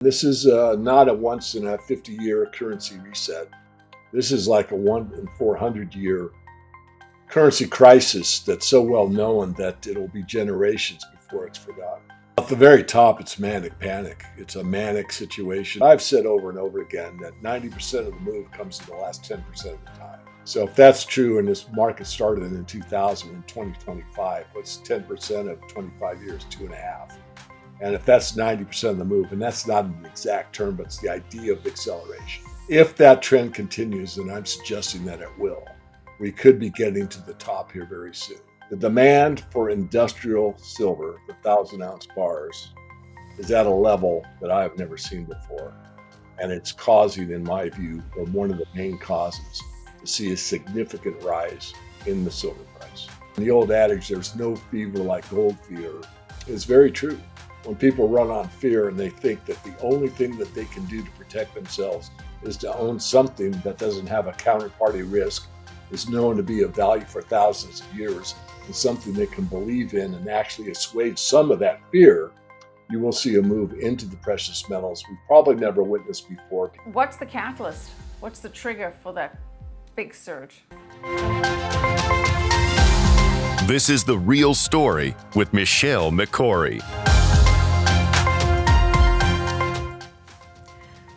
This is not a once in a 50-year currency reset. This is like a 1-in-400-year currency crisis that's so well known that it'll be generations before it's forgotten. At the very top, it's manic panic. It's a manic situation. I've said over and over again that 90% of the move comes in the last 10% of the time. So if that's true and this market started in 2000 and 2025, what's 10% of 25 years? 2.5. And if that's 90% of the move, and that's not an exact term, but it's the idea of acceleration. If that trend continues, and I'm suggesting that it will, we could be getting to the top here very soon. The demand for industrial silver, the 1,000-ounce bars, is at a level that I have never seen before. And it's causing, in my view, or one of the main causes, to see a significant rise in the silver price. And the old adage, there's no fever like gold fever, is very true. When people run on fear and they think that the only thing that they can do to protect themselves is to own something that doesn't have a counterparty risk, is known to be of value for thousands of years, and something they can believe in and actually assuage some of that fear, you will see a move into the precious metals we've probably never witnessed before. What's the catalyst? What's the trigger for that big surge? This is The Real Story with Michelle Makori.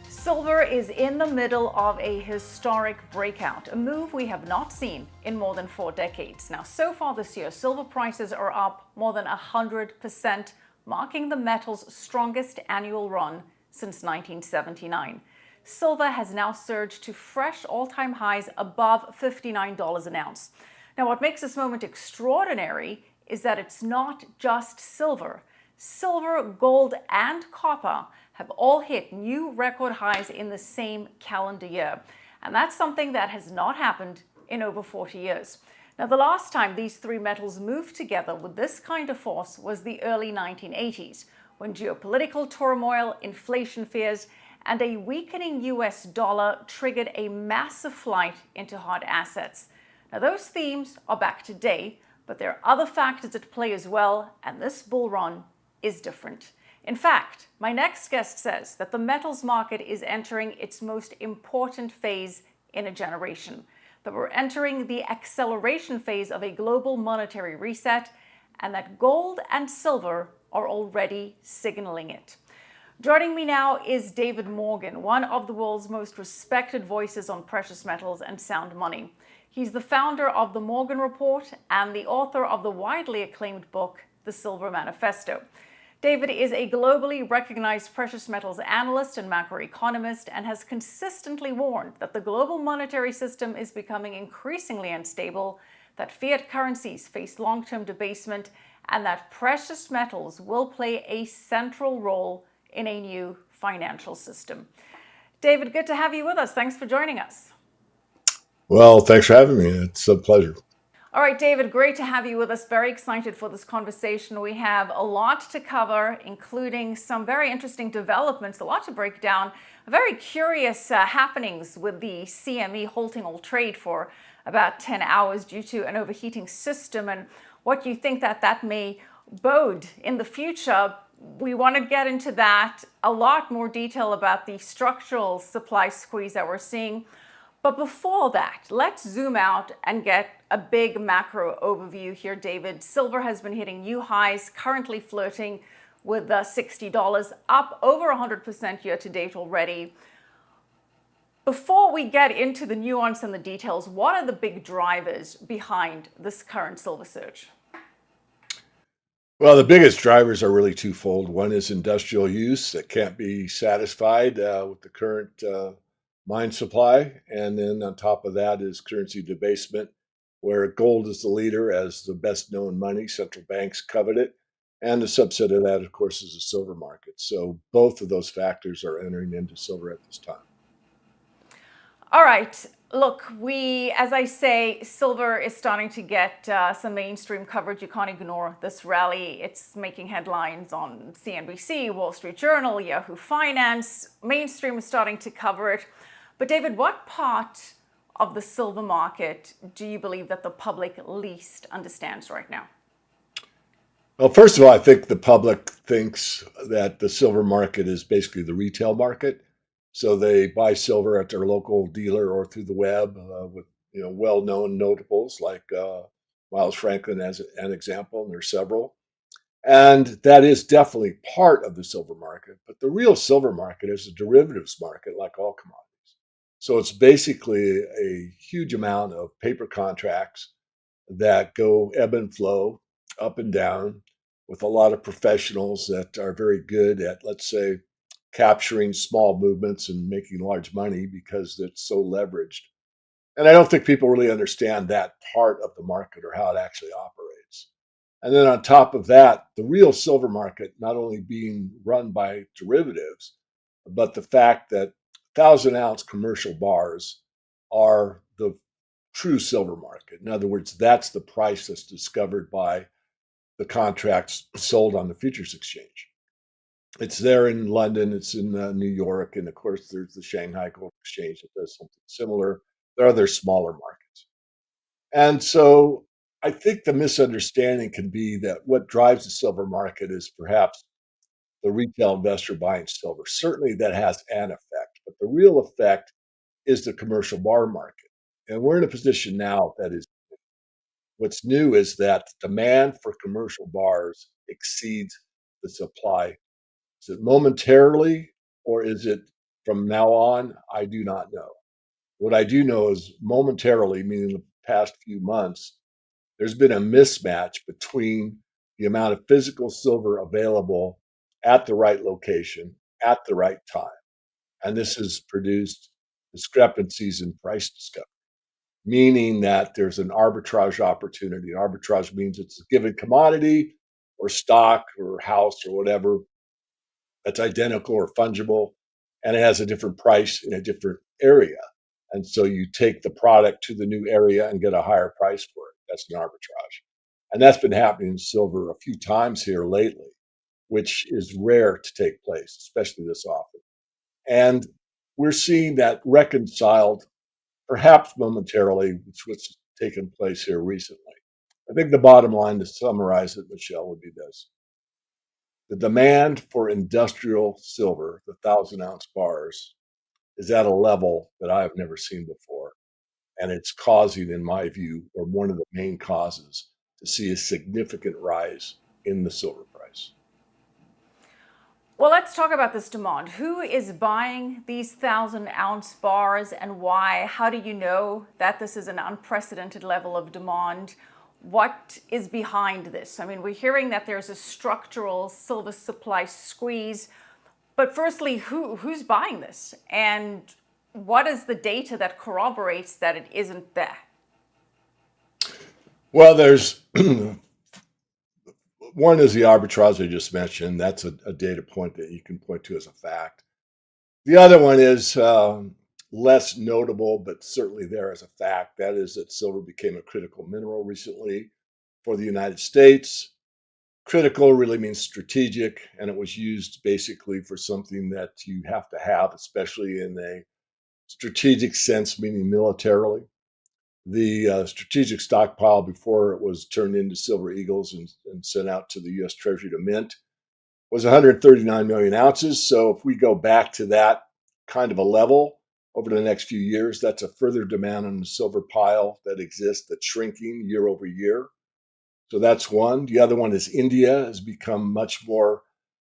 Silver is in the middle of a historic breakout, a move we have not seen in more than 4 decades. Now, so far this year, silver prices are up more than 100%, marking the metal's strongest annual run since 1979. Silver has now surged to fresh all-time highs above $59 an ounce. Now, what makes this moment extraordinary is that it's not just silver. Silver, gold, and copper have all hit new record highs in the same calendar year. And that's something that has not happened in over 40 years. Now, the last time these three metals moved together with this kind of force was the early 1980s, when geopolitical turmoil, inflation fears, and a weakening US dollar triggered a massive flight into hard assets. Now, those themes are back today, but there are other factors at play as well, and this bull run is different. In fact, my next guest says that the metals market is entering its most important phase in a generation, that we're entering the acceleration phase of a global monetary reset, and that gold and silver are already signaling it. Joining me now is David Morgan, one of the world's most respected voices on precious metals and sound money. He's the founder of the Morgan Report and the author of the widely acclaimed book, The Silver Manifesto. David is a globally recognized precious metals analyst and macroeconomist and has consistently warned that the global monetary system is becoming increasingly unstable, that fiat currencies face long-term debasement, and that precious metals will play a central role in a new financial system. David, good to have you with us. Thanks for joining us. Well, thanks for having me. It's a pleasure. All right, David, great to have you with us. Very excited for this conversation. We have a lot to cover, including some very interesting developments, a lot to break down, very curious happenings with the CME halting all trade for about 10 hours due to an overheating system, and what you think that may bode in the future. We want to get into that, a lot more detail about the structural supply squeeze that we're seeing. But before that, let's zoom out and get a big macro overview here, David. Silver has been hitting new highs, currently flirting with $60, up over 100% year to date already. Before we get into the nuance and the details, what are the big drivers behind this current silver surge? Well, the biggest drivers are really twofold. One is industrial use that can't be satisfied with the current mine supply. And then on top of that is currency debasement, where gold is the leader as the best known money. Central banks covet it. And the subset of that, of course, is the silver market. So both of those factors are entering into silver at this time. All right. Look, as I say, silver is starting to get some mainstream coverage. You can't ignore this rally. It's making headlines on CNBC, Wall Street Journal, Yahoo Finance. Mainstream is starting to cover it. But David, what part of the silver market do you believe that the public least understands right now? Well, first of all, I think the public thinks that the silver market is basically the retail market. So they buy silver at their local dealer or through the web with well-known notables like Miles Franklin as an example, and there's several. And that is definitely part of the silver market. But the real silver market is a derivatives market, like all commodities. So it's basically a huge amount of paper contracts that go ebb and flow, up and down, with a lot of professionals that are very good at, let's say, capturing small movements and making large money because it's so leveraged. And I don't think people really understand that part of the market or how it actually operates. And then on top of that, the real silver market not only being run by derivatives, but the fact that 1,000 ounce commercial bars are the true silver market. In other words, that's the price that's discovered by the contracts sold on the futures exchange. It's there in London, it's in New York, and of course, there's the Shanghai Gold Exchange that does something similar. There are other smaller markets. And so I think the misunderstanding can be that what drives the silver market is perhaps the retail investor buying silver. Certainly that has an effect, but the real effect is the commercial bar market. And we're in a position now that is what's new is that demand for commercial bars exceeds the supply. Is it momentarily or is it from now on? I do not know. What I do know is momentarily, meaning the past few months, there's been a mismatch between the amount of physical silver available at the right location at the right time. And this has produced discrepancies in price discovery, meaning that there's an arbitrage opportunity. Arbitrage means it's a given commodity or stock or house or whatever that's identical or fungible, and it has a different price in a different area. And so you take the product to the new area and get a higher price for it. That's an arbitrage. And that's been happening in silver a few times here lately, which is rare to take place, especially this often. And we're seeing that reconciled perhaps momentarily, what's taken place here recently. I think the bottom line to summarize it, Michelle, would be this. The demand for industrial silver, the 1,000 ounce bars, is at a level that I have never seen before. And it's causing, in my view, or one of the main causes, to see a significant rise in the silver price. Well, let's talk about this demand. Who is buying these 1,000 ounce bars and why? How do you know that this is an unprecedented level of demand? What is behind this? I mean, we're hearing that there's a structural silver supply squeeze. But firstly, who's buying this? And what is the data that corroborates that it isn't there? Well, there's one is the arbitrage I just mentioned. That's a data point that you can point to as a fact. The other one is less notable, but certainly there as a fact. That is that silver became a critical mineral recently for the United States. Critical really means strategic, and it was used basically for something that you have to have, especially in a strategic sense, meaning militarily. The strategic stockpile before it was turned into silver eagles and sent out to the US Treasury to mint was 139 million ounces. So if we go back to that kind of a level over the next few years, that's a further demand on the silver pile that exists that's shrinking year over year. So that's one. The other one is India has become much more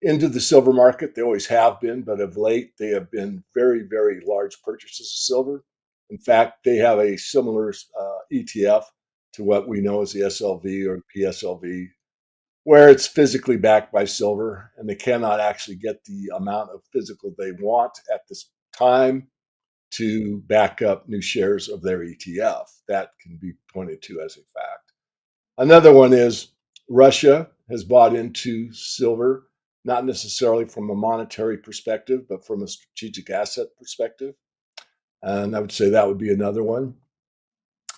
into the silver market. They always have been, but of late they have been very, very large purchases of silver. In fact, they have a similar ETF to what we know as the SLV or PSLV, where it's physically backed by silver, and they cannot actually get the amount of physical they want at this time to back up new shares of their ETF. That can be pointed to as a fact. Another one is Russia has bought into silver, not necessarily from a monetary perspective, but from a strategic asset perspective. And I would say that would be another one.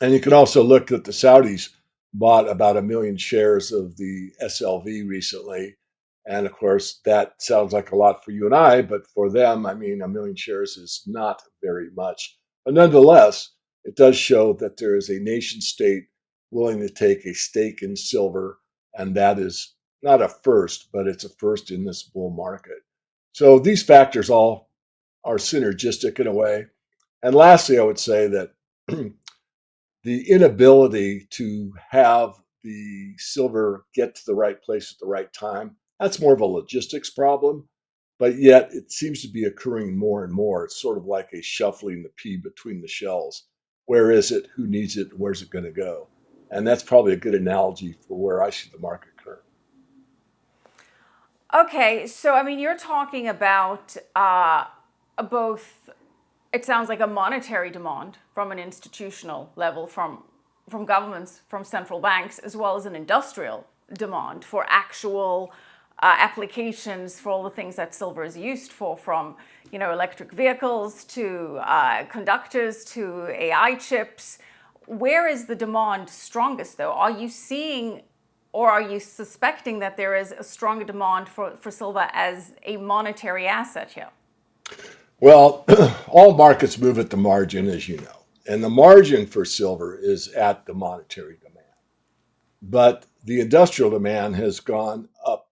And you can also look at the Saudis bought about 1 million shares of the SLV recently. And of course, that sounds like a lot for you and I, but for them, I mean, 1 million shares is not very much. But nonetheless, it does show that there is a nation state willing to take a stake in silver, and that is not a first, but it's a first in this bull market. So these factors all are synergistic in a way. And lastly, I would say that the inability to have the silver get to the right place at the right time, that's more of a logistics problem. But yet it seems to be occurring more and more. It's sort of like a shuffling the pea between the shells. Where is it? Who needs it? Where's it going to go? And that's probably a good analogy for where I see the market currently. Okay, so I mean, you're talking about both. It sounds like a monetary demand from an institutional level, from governments, from central banks, as well as an industrial demand for actual applications for all the things that silver is used for, from electric vehicles to conductors to AI chips. Where is the demand strongest, though? Are you seeing or are you suspecting that there is a stronger demand for silver as a monetary asset here? Well, all markets move at the margin, as you know, and the margin for silver is at the monetary demand. But the industrial demand has gone up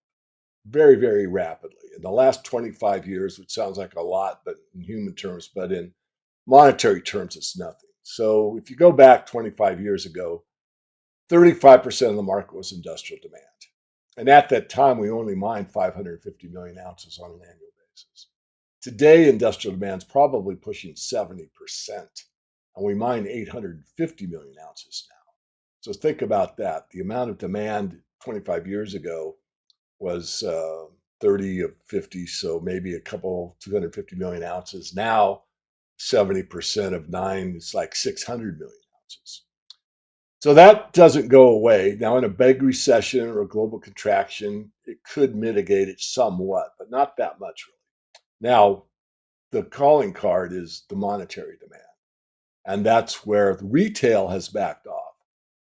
very, very rapidly. In the last 25 years, which sounds like a lot, but in human terms, but in monetary terms, it's nothing. So if you go back 25 years ago, 35% of the market was industrial demand. And at that time, we only mined 550 million ounces on an annual basis. Today, industrial demand is probably pushing 70%, and we mine 850 million ounces now. So think about that. The amount of demand 25 years ago was 30 of 50, so maybe a couple, 250 million ounces. Now, 70% of nine is like 600 million ounces. So that doesn't go away. Now, in a big recession or a global contraction, it could mitigate it somewhat, but not that much really. Now, the calling card is the monetary demand. And that's where the retail has backed off.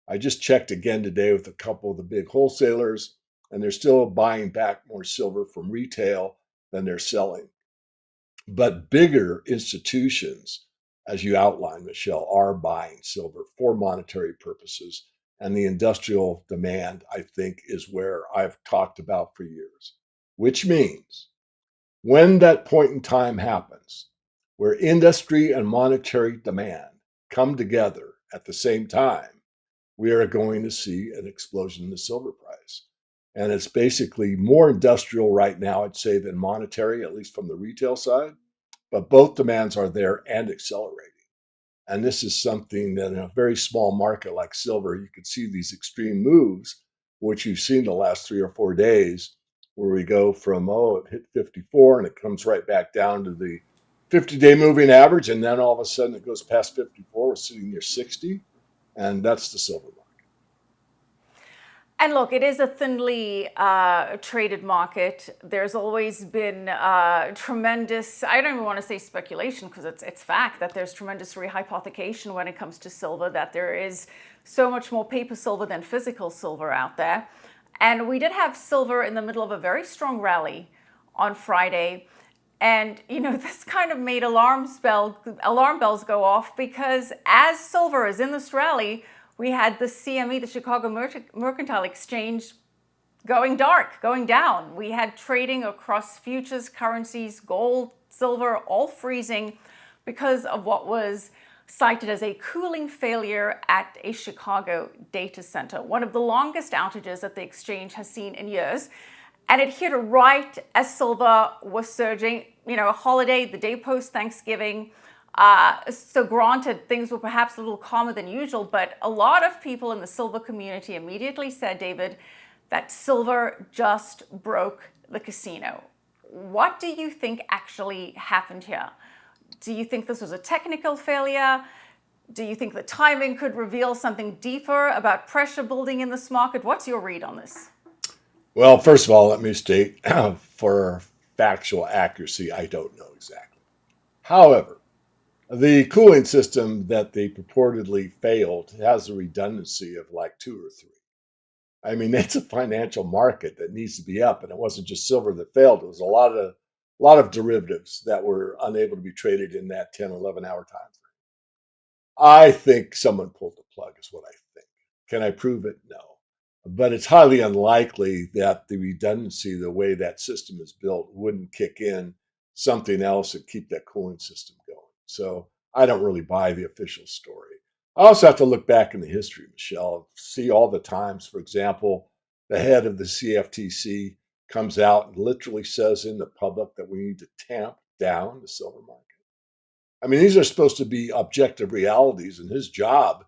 I just checked again today with a couple of the big wholesalers, and they're still buying back more silver from retail than they're selling. But bigger institutions, as you outlined, Michelle, are buying silver for monetary purposes. And the industrial demand, I think, is where I've talked about for years, which means when that point in time happens, where industry and monetary demand come together at the same time, we are going to see an explosion in the silver price. And it's basically more industrial right now, I'd say, than monetary, at least from the retail side. But both demands are there and accelerating. And this is something that in a very small market like silver, you could see these extreme moves, which you've seen the last 3 or 4 days, where we go from, it hit 54 and it comes right back down to the 50-day moving average. And then all of a sudden it goes past 54, we're sitting near 60. And that's the silver market. And look, it is a thinly traded market. There's always been tremendous, I don't even want to say speculation because it's fact that there's tremendous rehypothecation when it comes to silver, that there is so much more paper silver than physical silver out there. And we did have silver in the middle of a very strong rally on Friday. And, this kind of made alarm bells go off, because as silver is in this rally, we had the CME, the Chicago Mercantile Exchange, going dark, going down. We had trading across futures, currencies, gold, silver, all freezing because of what was cited as a cooling failure at a Chicago data center, one of the longest outages that the exchange has seen in years. And it hit right as silver was surging, a holiday, the day post Thanksgiving. So granted, things were perhaps a little calmer than usual, but a lot of people in the silver community immediately said, David, that silver just broke the casino. What do you think actually happened here? Do you think this was a technical failure? Do you think the timing could reveal something deeper about pressure building in this market? What's your read on this? Well, first of all, let me state for factual accuracy, I don't know exactly. However, the cooling system that they purportedly failed has a redundancy of like 2 or 3. I mean, it's a financial market that needs to be up, and it wasn't just silver that failed. It was a lot of derivatives that were unable to be traded in that 10, 11-hour time frame. I think someone pulled the plug is what I think. Can I prove it? No. but it's highly unlikely that the redundancy, the way that system is built, wouldn't kick in something else and keep that cooling system going. So I don't really buy the official story. I also have to look back in the history, Michelle, see all the times, for example, the head of the CFTC comes out and literally says in the public that we need to tamp down the silver market. I mean, these are supposed to be objective realities, and his job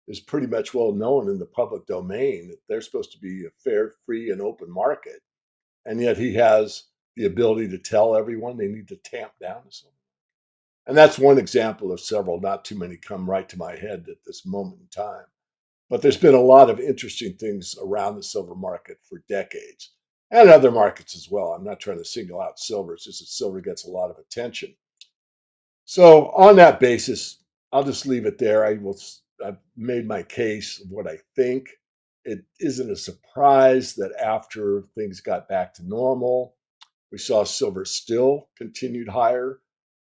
is pretty much well known in the public domain that they're supposed to be a fair, free, and open market. And yet he has the ability to tell everyone they need to tamp down the silver. And that's one example of several, not too many come right to my head at this moment in time. But there's been a lot of interesting things around the silver market for decades and other markets as well. I'm not trying to single out silver, it's just that silver gets a lot of attention. So on that basis, I'll just leave it there. I've made my case of what I think. It isn't a surprise that after things got back to normal, we saw silver still continued higher,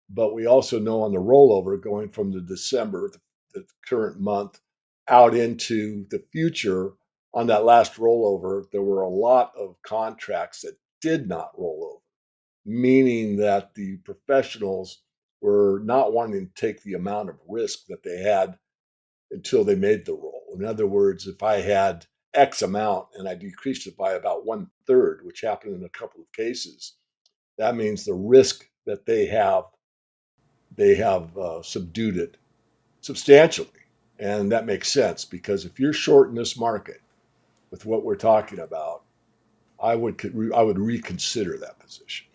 but we also know on the rollover going from the December, the current month, out into the future, on that last rollover, there were a lot of contracts that did not roll over, meaning that the professionals were not wanting to take the amount of risk that they had until they made the roll. In other words, if I had X amount and I decreased it by about 1/3, which happened in a couple of cases, that means the risk that they have subdued it substantially. And that makes sense because if you're short in this market with what we're talking about, I would reconsider that position.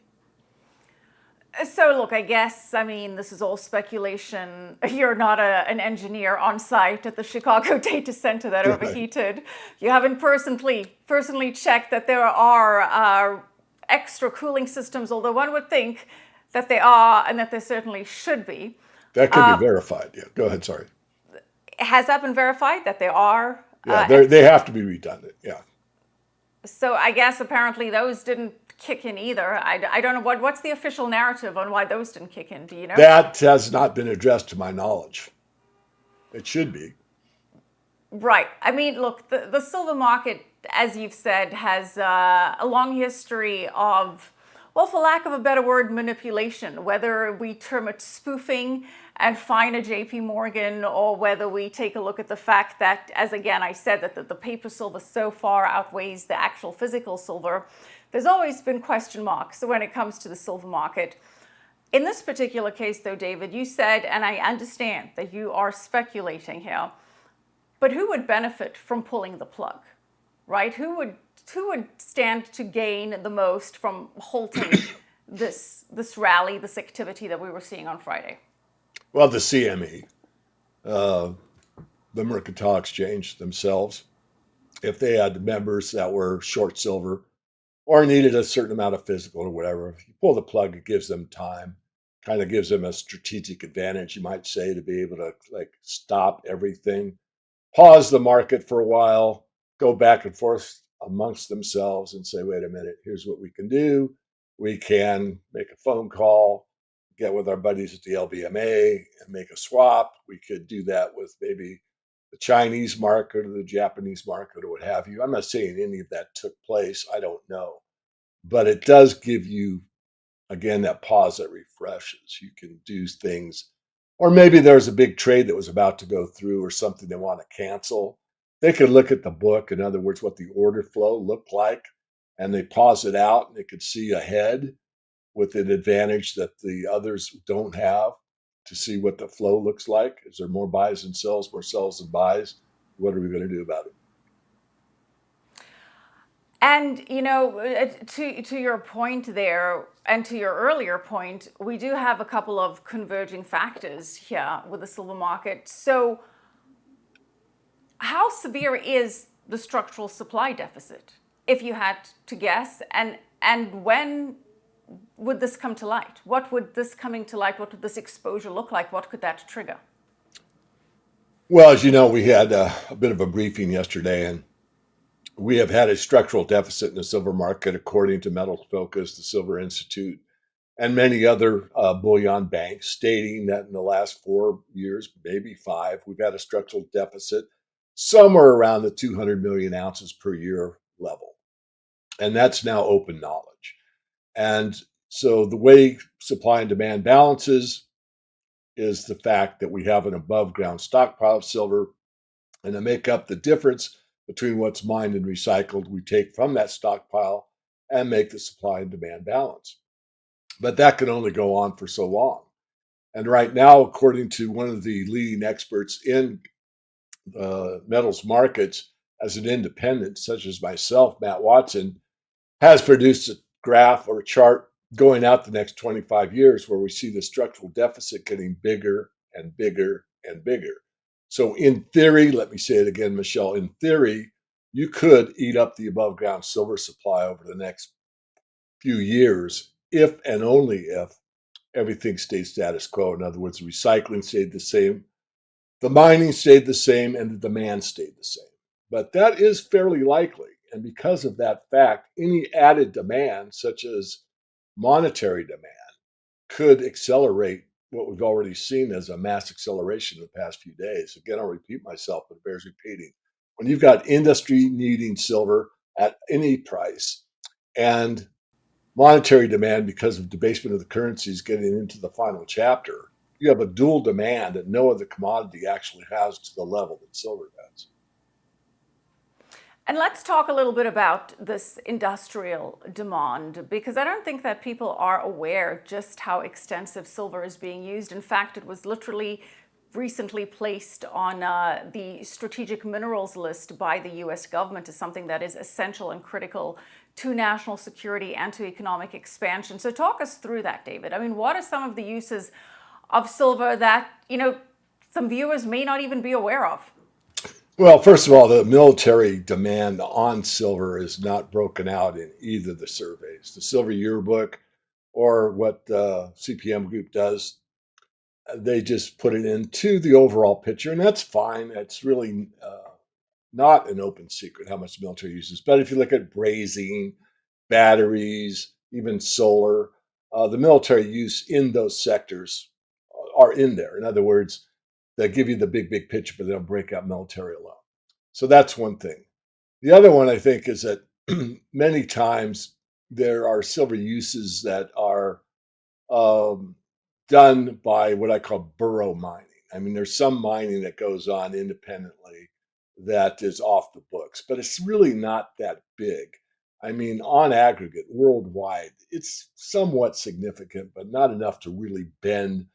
So, look, I guess, I mean, this is all speculation. You're not an engineer on site at the Chicago data center that overheated. You haven't personally checked that there are extra cooling systems, although one would think that they are and that there certainly should be. That could be verified. Yeah, go ahead. Sorry. Has that been verified that there are? Yeah, they have to be redundant. Yeah. So I guess apparently those didn't kick in either. I don't know what's the official narrative on why those didn't kick in. Do you know? That has not been addressed to my knowledge. It should be. Right. I mean, look, the silver market, as you've said, has a long history of, well, for lack of a better word, manipulation, whether we term it spoofing and fine a JP Morgan, or whether we take a look at the fact that, as again I said, that the paper silver so far outweighs the actual physical silver. There's always been question marks when it comes to the silver market. In this particular case, though, David, you said, and I understand that you are speculating here, but who would benefit from pulling the plug, right? Who would stand to gain the most from halting this rally, this activity that we were seeing on Friday? Well, the CME, the Mercantile Exchange themselves, if they had members that were short silver or needed a certain amount of physical or whatever, if you pull the plug, it gives them time, kind of gives them a strategic advantage, you might say, to be able to like stop everything, pause the market for a while, go back and forth amongst themselves and say, wait a minute, here's what we can do. We can make a phone call, get with our buddies at the LBMA and make a swap. We could do that with maybe the Chinese market or the Japanese market or what have you. I'm not saying any of that took place. I don't know. But it does give you, again, that pause that refreshes. You can do things, or maybe there's a big trade that was about to go through or something they want to cancel. They could look at the book, in other words, what the order flow looked like, and they pause it out and they could see ahead with an advantage that the others don't have to see what the flow looks like. Is there more buys than sells, more sells than buys? What are we going to do about it? And, you know, to your point there, and to your earlier point, we do have a couple of converging factors here with the silver market. So how severe is the structural supply deficit, if you had to guess? And when would this come to light? What would this coming to light, what would this exposure look like? What could that trigger? Well, as you know, we had a bit of a briefing yesterday, and we have had a structural deficit in the silver market, according to Metals Focus, the Silver Institute, and many other bullion banks, stating that in the last 4 years, maybe 5, we've had a structural deficit somewhere around the 200 million ounces per year level. And that's now open knowledge. And so the way supply and demand balances is the fact that we have an above ground stockpile of silver. And to make up the difference between what's mined and recycled, we take from that stockpile and make the supply and demand balance. But that can only go on for so long. And right now, according to one of the leading experts in metals markets as an independent, such as myself, Matt Watson, has produced a graph or a chart going out the next 25 years where we see the structural deficit getting bigger and bigger and bigger. So, in theory, let me say it again, Michelle, in theory, you could eat up the above ground silver supply over the next few years if and only if everything stayed status quo. In other words, recycling stayed the same, the mining stayed the same, and the demand stayed the same. But that is fairly likely. And because of that fact, any added demand, such as monetary demand, could accelerate what we've already seen as a mass acceleration in the past few days. Again, I'll repeat myself, but it bears repeating. When you've got industry needing silver at any price and monetary demand because of debasement of the currencies getting into the final chapter, you have a dual demand that no other commodity actually has to the level that silver does. And let's talk a little bit about this industrial demand, because I don't think that people are aware just how extensive silver is being used. In fact, it was literally recently placed on the strategic minerals list by the US government as something that is essential and critical to national security and to economic expansion. So talk us through that, David. I mean, what are some of the uses of silver that, some viewers may not even be aware of? Well, first of all, the military demand on silver is not broken out in either the surveys. The Silver Yearbook or what the CPM group does, they just put it into the overall picture, and that's fine. It's really not an open secret how much the military uses. But if you look at brazing, batteries, even solar, the military use in those sectors are in there. In other words, they give you the big picture, but they don't break out military alone. So that's one thing. The other one I think is that many times there are silver uses that are um, done by what I call burrow mining. I mean, there's some mining that goes on independently that is off the books, but it's really not that big. I mean, on aggregate, worldwide, it's somewhat significant, but not enough to really bend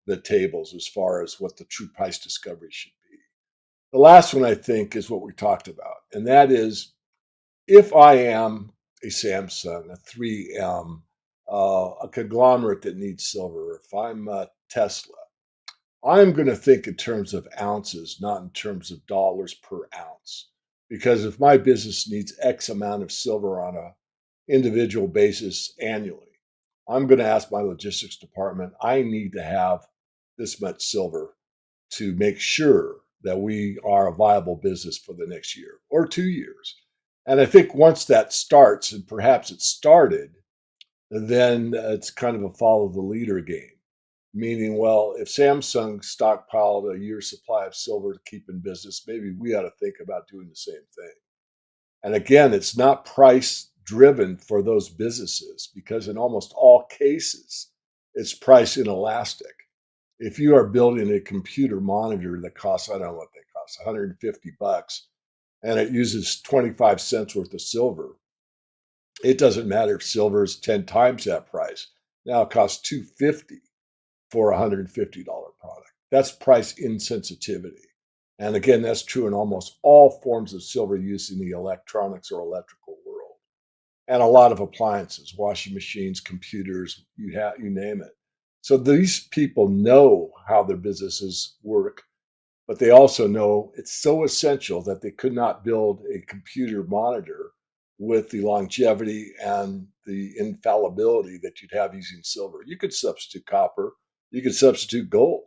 the tables as far as what the true price discovery should be. The last one I think is what we talked about, and that is if I am a Samsung, a 3M, a conglomerate that needs silver, if I'm a Tesla, I'm going to think in terms of ounces, not in terms of dollars per ounce. Because if my business needs X amount of silver on a individual basis annually, I'm going to ask my logistics department, I need to have this much silver to make sure that we are a viable business for the next year or 2 years. And I think once that starts, and perhaps it started, then it's kind of a follow the leader game. Meaning, well, if Samsung stockpiled a year's supply of silver to keep in business, maybe we ought to think about doing the same thing. And again, it's not price driven for those businesses because in almost all cases, it's price inelastic. If you are building a computer monitor that costs, I don't know what they cost, $150, and it uses 25 cents worth of silver, it doesn't matter if silver is 10 times that price. Now it costs $250 for a $150 product. That's price insensitivity. And again, that's true in almost all forms of silver use in the electronics or electrical world. And a lot of appliances, washing machines, computers, you name it. So these people know how their businesses work, but they also know it's so essential that they could not build a computer monitor with the longevity and the infallibility that you'd have using silver. You could substitute copper, you could substitute gold,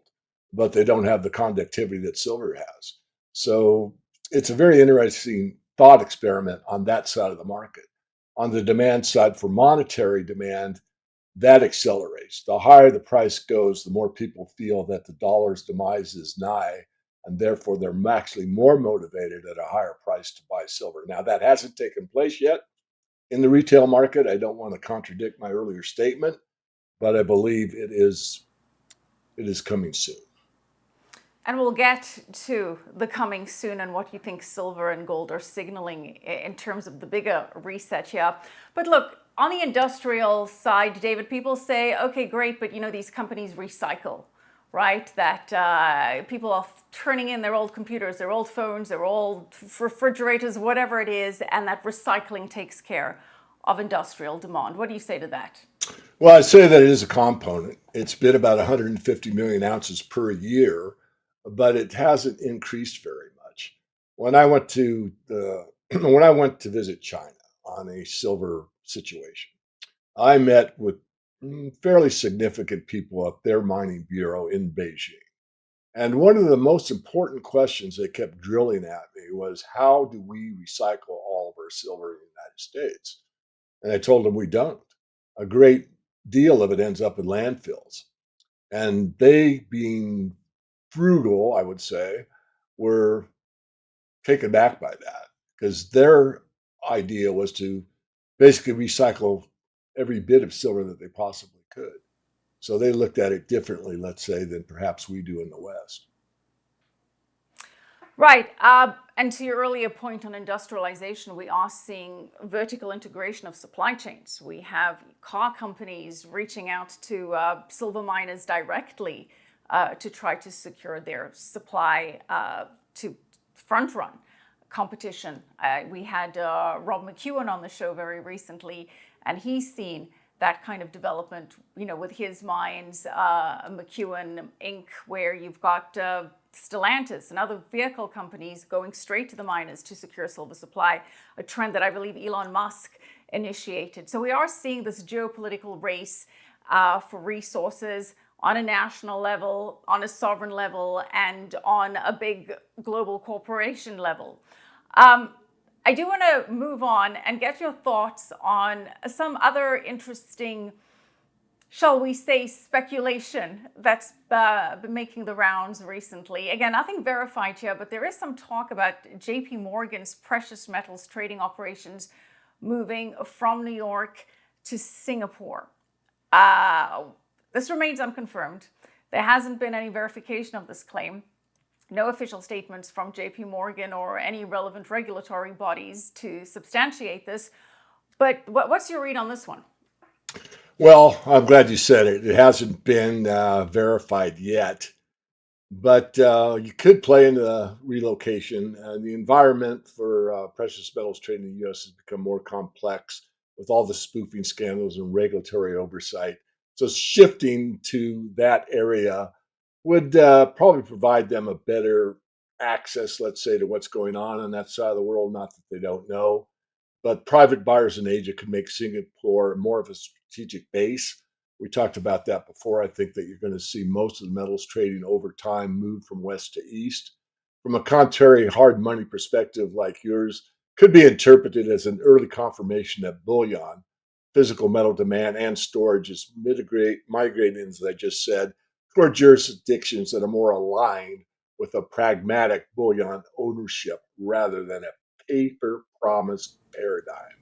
but they don't have the conductivity that silver has. So it's a very interesting thought experiment on that side of the market. On the demand side for monetary demand, that accelerates. The higher the price goes, the more people feel that the dollar's demise is nigh and therefore they're actually more motivated at a higher price to buy silver. Now, that hasn't taken place yet in the retail market. I don't want to contradict my earlier statement, but I believe it is coming soon. And we'll get to the coming soon and what you think silver and gold are signaling in terms of the bigger reset here. But look, on the industrial side, David, people say, okay, great, but these companies recycle, right? That people are turning in their old computers, their old phones, their old refrigerators, whatever it is, and that recycling takes care of industrial demand. What do you say to that? Well, I'd say that it is a component. It's been about 150 million ounces per year, but it hasn't increased very much. When I went to when I went to visit China on a silver situation, I met with fairly significant people at their mining bureau in Beijing. And one of the most important questions they kept drilling at me was, how do we recycle all of our silver in the United States? And I told them we don't. A great deal of it ends up in landfills. And they, being frugal, I would say, were taken back by that because their idea was to basically recycle every bit of silver that they possibly could. So they looked at it differently, let's say, than perhaps we do in the West. Right. And to your earlier point on industrialization, we are seeing vertical integration of supply chains. We have car companies reaching out to silver miners directly to try to secure their supply to front run competition. We had Rob McEwen on the show very recently, and he's seen that kind of development, with his mines, McEwen Inc., where you've got Stellantis and other vehicle companies going straight to the miners to secure silver supply, a trend that I believe Elon Musk initiated. So we are seeing this geopolitical race for resources on a national level, on a sovereign level, and on a big global corporation level. I do want to move on and get your thoughts on some other interesting, shall we say, speculation that's been making the rounds recently. Again, nothing verified here, but there is some talk about JP Morgan's precious metals trading operations moving from New York to Singapore. This remains unconfirmed. There hasn't been any verification of this claim. No official statements from JP Morgan or any relevant regulatory bodies to substantiate this. But what's your read on this one? Well, I'm glad you said it. It hasn't been verified yet, but you could play into the relocation. The environment for precious metals trading in the U.S. has become more complex with all the spoofing scandals and regulatory oversight. So shifting to that area would probably provide them a better access, let's say, to what's going on that side of the world. Not that they don't know, but private buyers in Asia can make Singapore more of a strategic base. We talked about that before. I think that you're going to see most of the metals trading over time move from west to east. From a contrary hard money perspective like yours, could be interpreted as an early confirmation that bullion, physical metal demand, and storage is migrating, as I just said, toward jurisdictions that are more aligned with a pragmatic bullion ownership rather than a paper promise paradigm.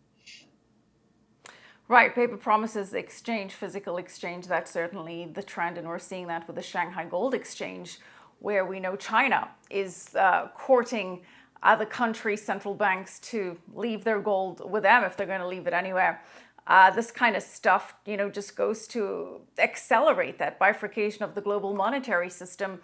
Right, paper promises exchange, physical exchange, that's certainly the trend, and we're seeing that with the Shanghai Gold Exchange, where we know China is courting other countries' central banks to leave their gold with them if they're going to leave it anywhere. This kind of stuff, just goes to accelerate that bifurcation of the global monetary system,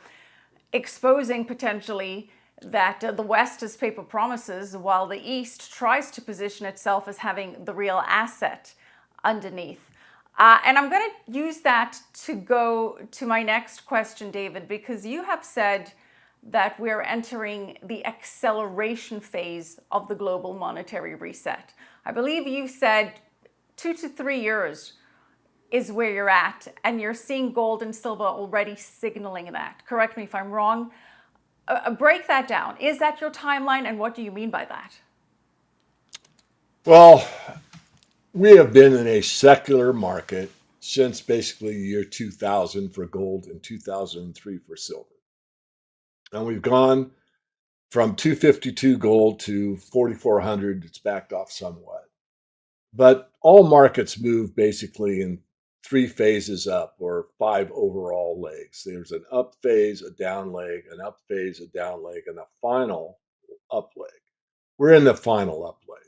exposing potentially that the West has paper promises while the East tries to position itself as having the real asset underneath. And I'm going to use that to go to my next question, David, because you have said that we're entering the acceleration phase of the global monetary reset. I believe you said 2 to 3 years is where you're at, and you're seeing gold and silver already signaling that. Correct me if I'm wrong. Break that down. Is that your timeline, and what do you mean by that? Well, we have been in a secular market since basically the year 2000 for gold and 2003 for silver. And we've gone from 252 gold to 4,400. It's backed off somewhat. But all markets move basically in three phases up or five overall legs. There's an up phase, a down leg, an up phase, a down leg, and a final up leg. We're in the final up leg.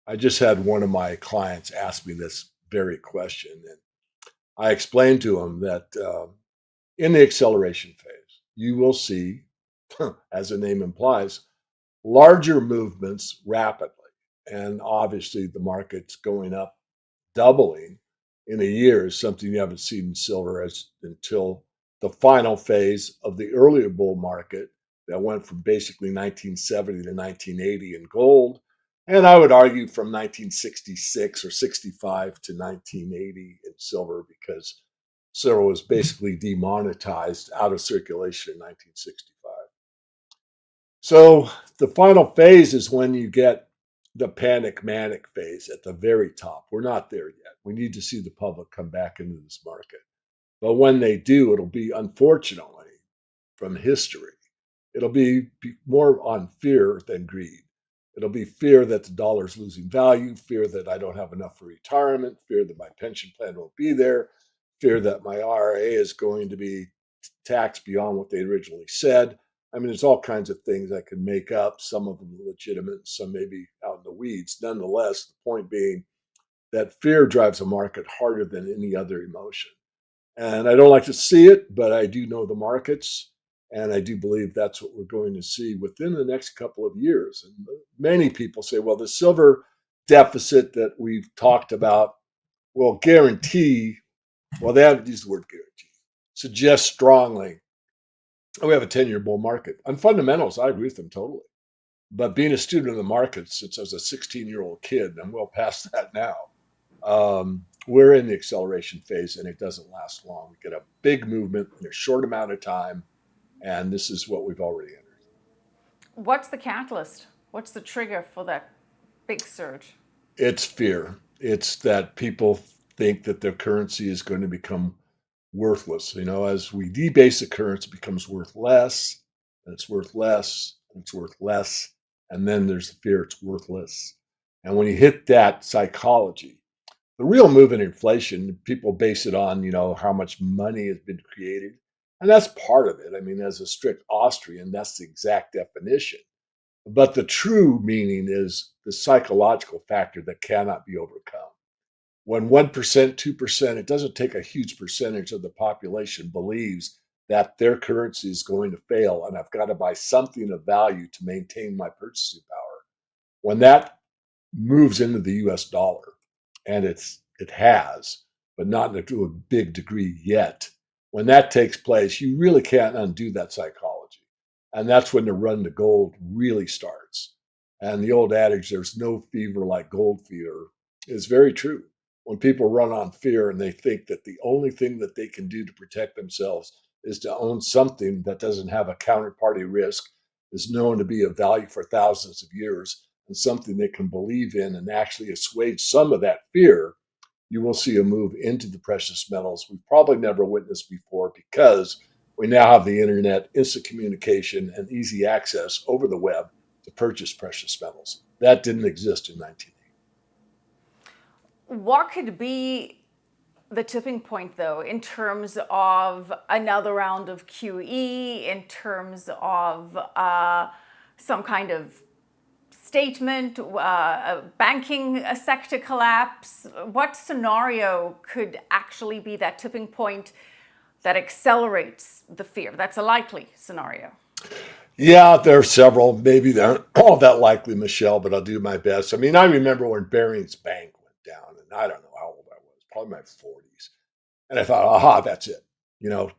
I just had one of my clients ask me this very question, and I explained to him that in the acceleration phase, you will see, as the name implies, larger movements rapidly. And obviously, the market's going up, doubling in a year is something you haven't seen in silver until the final phase of the earlier bull market that went from basically 1970 to 1980 in gold. And I would argue from 1966 or 65 to 1980 in silver, because silver was basically demonetized out of circulation in 1965. So the final phase is when you get the panic manic phase at the very top. We're not there yet. We need to see the public come back into this market. But when they do, it'll be, unfortunately, from history, it'll be more on fear than greed. It'll be fear that the dollar's losing value, fear that I don't have enough for retirement, fear that my pension plan won't be there, fear that my IRA is going to be taxed beyond what they originally said. I mean, there's all kinds of things I can make up, some of them legitimate, some maybe out in the weeds. Nonetheless, the point being that fear drives a market harder than any other emotion. And I don't like to see it, but I do know the markets. And I do believe that's what we're going to see within the next couple of years. And many people say, well, the silver deficit that we've talked about will guarantee, well, they haven't used the word guarantee, suggest strongly we have a 10-year bull market. On fundamentals, I agree with them totally. But being a student of the market since I was a 16-year-old kid, I'm well past that now. We're in the acceleration phase, and it doesn't last long. We get a big movement in a short amount of time, and this is what we've already entered. What's the catalyst? What's the trigger for that big surge? It's fear. It's that people think that their currency is going to become worthless. You know, as we debase the currency, it becomes worth less, and it's worth less, and it's worth less. And then there's the fear it's worthless. And when you hit that psychology, the real move in inflation, people base it on, how much money has been created. And that's part of it. I mean, as a strict Austrian, that's the exact definition. But the true meaning is the psychological factor that cannot be overcome. When 1%, 2%, it doesn't take a huge percentage of the population believes that their currency is going to fail and I've got to buy something of value to maintain my purchasing power. When that moves into the US dollar, and it has, but not to a big degree yet. When that takes place, you really can't undo that psychology. And that's when the run to gold really starts. And the old adage, there's no fever like gold fever, is very true. When people run on fear and they think that the only thing that they can do to protect themselves is to own something that doesn't have a counterparty risk, is known to be of value for thousands of years, and something they can believe in and actually assuage some of that fear, you will see a move into the precious metals we've probably never witnessed before, because we now have the internet, instant communication, and easy access over the web to purchase precious metals. That didn't exist in 1980. What could be the tipping point, though, in terms of another round of QE, in terms of some kind of statement, a banking sector collapse? What scenario could actually be that tipping point that accelerates the fear? That's a likely scenario. Yeah, there are several. Maybe they aren't all that likely, Michelle, but I'll do my best. I mean, I remember when Barings Bank went down, and I don't know how old I was, probably my 40s. And I thought, aha, that's it.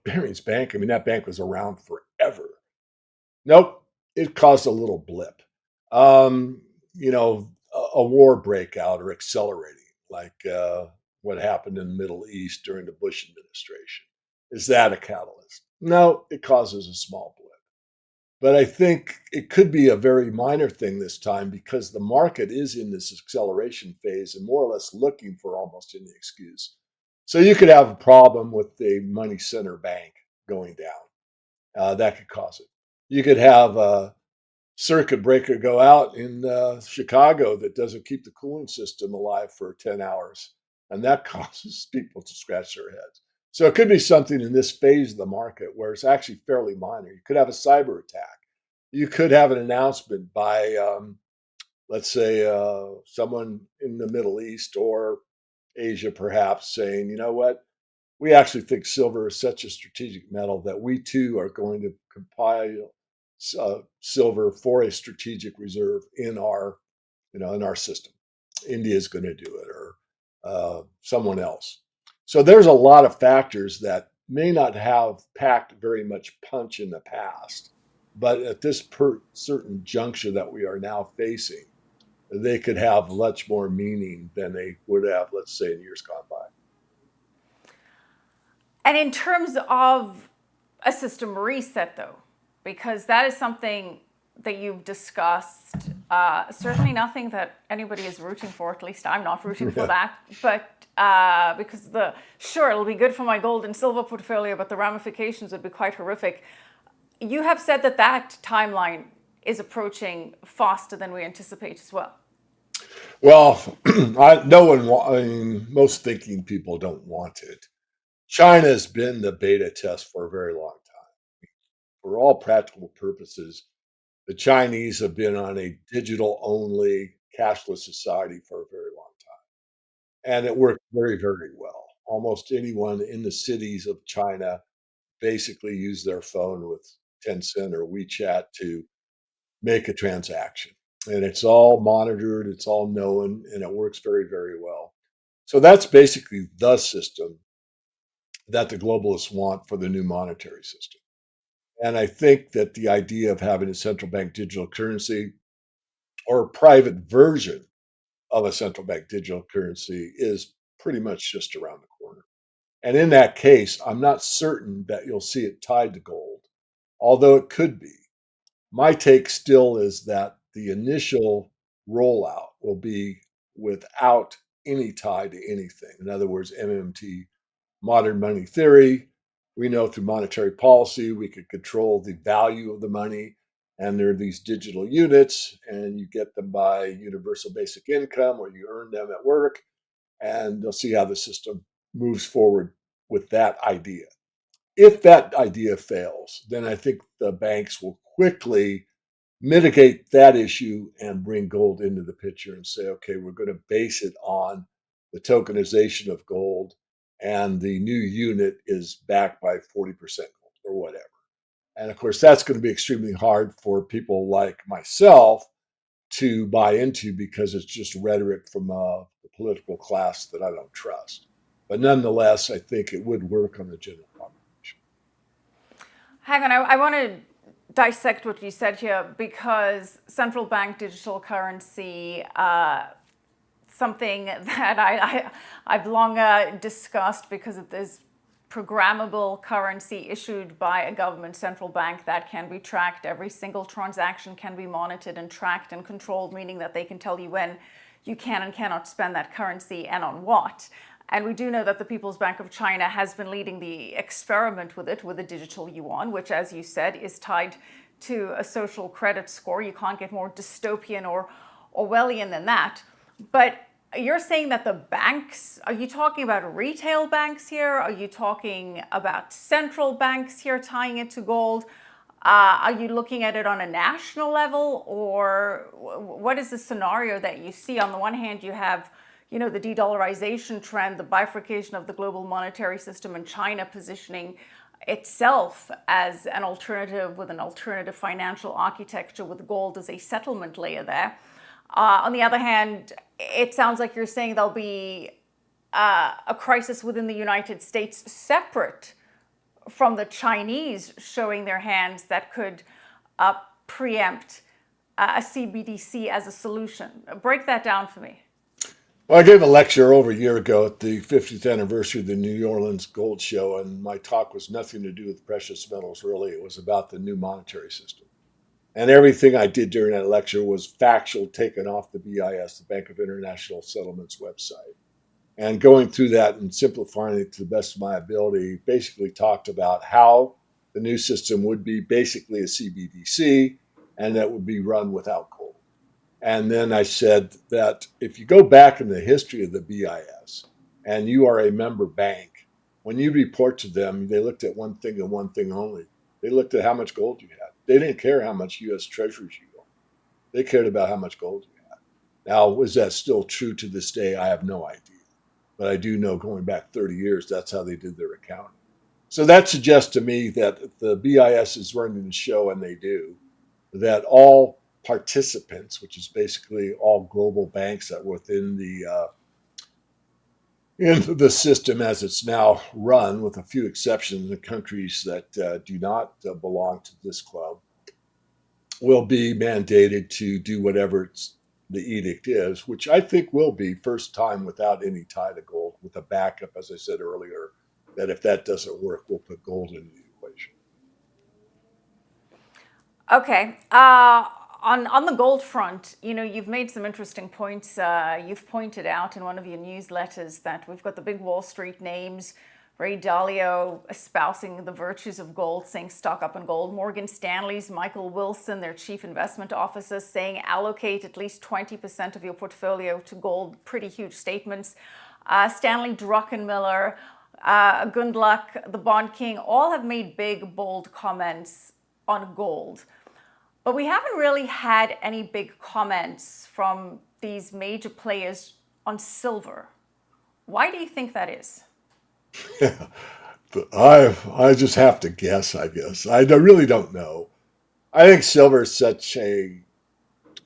Barings Bank, I mean, that bank was around forever. Nope, it caused a little blip. Um, a war breakout or accelerating, like what happened in the Middle East during the Bush administration. Is that a catalyst? No, it causes a small blip. But I think it could be a very minor thing this time, because the market is in this acceleration phase and more or less looking for almost any excuse. So you could have a problem with the money center bank going down. That could cause it. You could have a circuit breaker go out in Chicago that doesn't keep the cooling system alive for 10 hours. And that causes people to scratch their heads. So it could be something in this phase of the market where it's actually fairly minor. You could have a cyber attack. You could have an announcement by, let's say, someone in the Middle East or Asia, perhaps, saying, you know what? We actually think silver is such a strategic metal that we too are going to compile silver for a strategic reserve in our, in our system. India is going to do it, or someone else. So there's a lot of factors that may not have packed very much punch in the past, but at this certain juncture that we are now facing, they could have much more meaning than they would have, let's say, in years gone by. And in terms of a system reset, though, because that is something that you've discussed, certainly nothing that anybody is rooting for, at least I'm not rooting for that, but because sure, it'll be good for my gold and silver portfolio, but the ramifications would be quite horrific. You have said that timeline is approaching faster than we anticipate as well. Well, most thinking people don't want it. China has been the beta test for a very long time. For all practical purposes, the Chinese have been on a digital only cashless society for a very long time. And it worked very, very well. Almost anyone in the cities of China basically use their phone with Tencent or WeChat to make a transaction. And it's all monitored, it's all known, and it works very, very well. So that's basically the system that the globalists want for the new monetary system. And I think that the idea of having a central bank digital currency or a private version of a central bank digital currency is pretty much just around the corner. And in that case, I'm not certain that you'll see it tied to gold, although it could be. My take still is that the initial rollout will be without any tie to anything. In other words, MMT, modern money theory. We know through monetary policy, we could control the value of the money. And there are these digital units, and you get them by universal basic income, or you earn them at work. And they'll see how the system moves forward with that idea. If that idea fails, then I think the banks will quickly mitigate that issue and bring gold into the picture and say, okay, we're going to base it on the tokenization of gold, and the new unit is backed by 40% gold or whatever. And of course, that's going to be extremely hard for people like myself to buy into because it's just rhetoric from the political class that I don't trust. But nonetheless, I think it would work on the general population. Hang on, I want to dissect what you said here, because central bank digital currency, something that I've long discussed, because it is programmable currency issued by a government central bank that can be tracked. Every single transaction can be monitored and tracked and controlled, meaning that they can tell you when you can and cannot spend that currency and on what. And we do know that the People's Bank of China has been leading the experiment with it, with the digital yuan, which, as you said, is tied to a social credit score. You can't get more dystopian or Orwellian than that. But you're saying that the banks, are you talking about retail banks here? Are you talking about central banks here tying it to gold? Are you looking at it on a national level? Or what is the scenario that you see? On the one hand, you have the de-dollarization trend, the bifurcation of the global monetary system, and China positioning itself as an alternative with an alternative financial architecture with gold as a settlement layer there. On the other hand, it sounds like you're saying there'll be a crisis within the United States separate from the Chinese showing their hands that could preempt a CBDC as a solution. Break that down for me. Well, I gave a lecture over a year ago at the 50th anniversary of the New Orleans Gold Show, and my talk was nothing to do with precious metals, really. It was about the new monetary system. And everything I did during that lecture was factual, taken off the BIS, the Bank of International Settlements website. And going through that and simplifying it to the best of my ability, basically talked about how the new system would be basically a CBDC, and that would be run without gold. And then I said that if you go back in the history of the BIS and you are a member bank, when you report to them, they looked at one thing and one thing only. They looked at how much gold you had. They didn't care how much U.S. treasuries you owned. They cared about how much gold you had. Now, is that still true to this day? I have no idea. But I do know going back 30 years, that's how they did their accounting. So that suggests to me that if the BIS is running the show, and they do, that all participants, which is basically all global banks that were within in the system as it's now run, with a few exceptions, the countries that do not belong to this club, will be mandated to do whatever the edict is, which I think will be first time without any tie to gold, with a backup, as I said earlier, that if that doesn't work, we'll put gold into the equation. Okay. On the gold front, you've made some interesting points. You've pointed out in one of your newsletters that we've got the big Wall Street names, Ray Dalio espousing the virtues of gold, saying stock up in gold. Morgan Stanley's Michael Wilson, their chief investment officer, saying allocate at least 20% of your portfolio to gold. Pretty huge statements. Stanley Druckenmiller, Gundlach, the Bond King, all have made big, bold comments on gold. But we haven't really had any big comments from these major players on silver. Why do you think that is? I just have to guess, I guess. I really don't know. I think silver is such a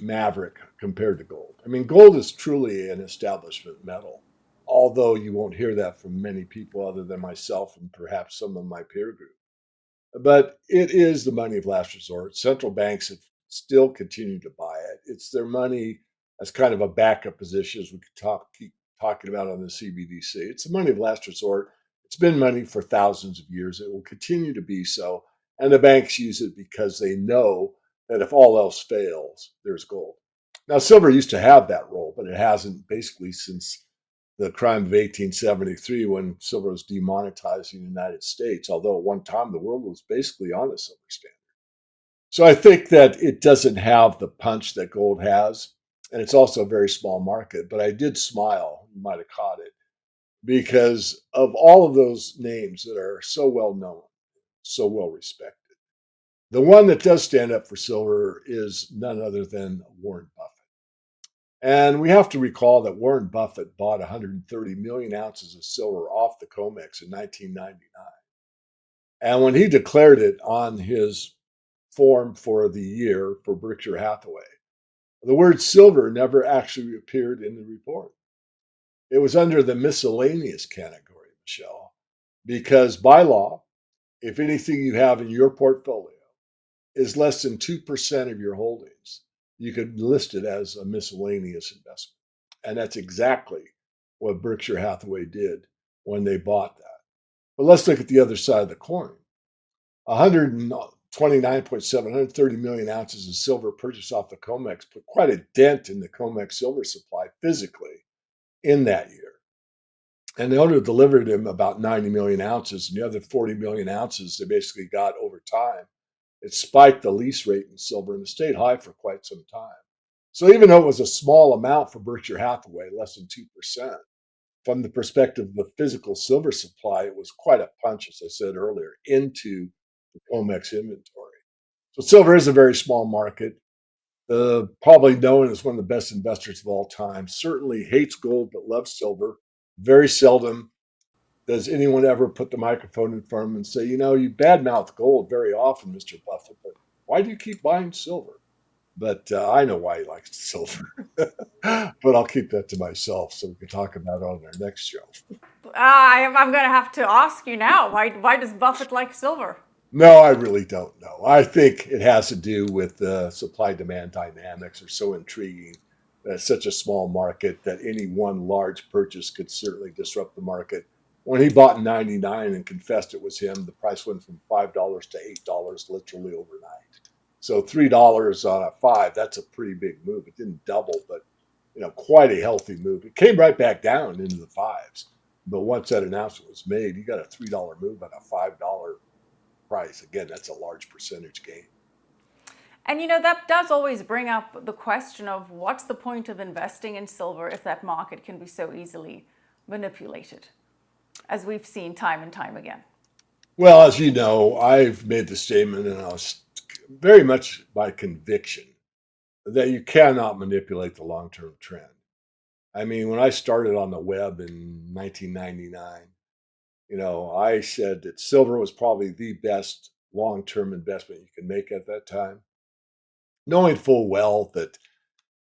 maverick compared to gold. I mean, gold is truly an establishment metal, although you won't hear that from many people other than myself and perhaps some of my peer group. But it is the money of last resort. Central banks have still continued to buy it. It's their money as kind of a backup position, as we could keep talking about on the CBDC. It's the money of last resort. It's been money for thousands of years. It will continue to be so. And the banks use it because they know that if all else fails, there's gold. Now, silver used to have that role, but it hasn't basically since the crime of 1873, when silver was demonetized in the United States, although at one time the world was basically on a silver standard. So I think that it doesn't have the punch that gold has, and it's also a very small market. But I did smile, you might have caught it, because of all of those names that are so well known, so well respected, the one that does stand up for silver is none other than Warren Buffett. And we have to recall that Warren Buffett bought 130 million ounces of silver off the COMEX in 1999. And when he declared it on his form for the year for Berkshire Hathaway, the word silver never actually appeared in the report. It was under the miscellaneous category, Michelle, because by law, if anything you have in your portfolio is less than 2% of your holdings, you could list it as a miscellaneous investment. And that's exactly what Berkshire Hathaway did when they bought that. But let's look at the other side of the coin. 129.730 million ounces of silver purchased off the COMEX put quite a dent in the COMEX silver supply physically in that year. And they only delivered him about 90 million ounces, and the other 40 million ounces they basically got over time. It spiked the lease rate in silver and it stayed high for quite some time. So even though it was a small amount for Berkshire Hathaway, less than 2%, from the perspective of the physical silver supply, it was quite a punch, as I said earlier, into the COMEX inventory. So silver is a very small market. Probably known as one of the best investors of all time. Certainly hates gold but loves silver. Very seldom does anyone ever put the microphone in front of him and say, you badmouth gold very often, Mr. Buffett, but why do you keep buying silver? But I know why he likes silver. But I'll keep that to myself so we can talk about it on our next show. I'm going to have to ask you now, why does Buffett like silver? No, I really don't know. I think it has to do with the supply-demand dynamics are so intriguing. That it's such a small market that any one large purchase could certainly disrupt the market. When he bought in 99 and confessed it was him, the price went from $5 to $8 literally overnight. So $3 on a 5, that's a pretty big move. It didn't double, but quite a healthy move. It came right back down into the 5s. But once that announcement was made, you got a $3 move on a $5 price. Again, that's a large percentage gain. And that does always bring up the question of what's the point of investing in silver if that market can be so easily manipulated, as we've seen time and time again. Well, as you know, I've made the statement, and I was very much by conviction, that you cannot manipulate the long-term trend. I mean, when I started on the web in 1999, I said that silver was probably the best long-term investment you can make at that time, knowing full well that,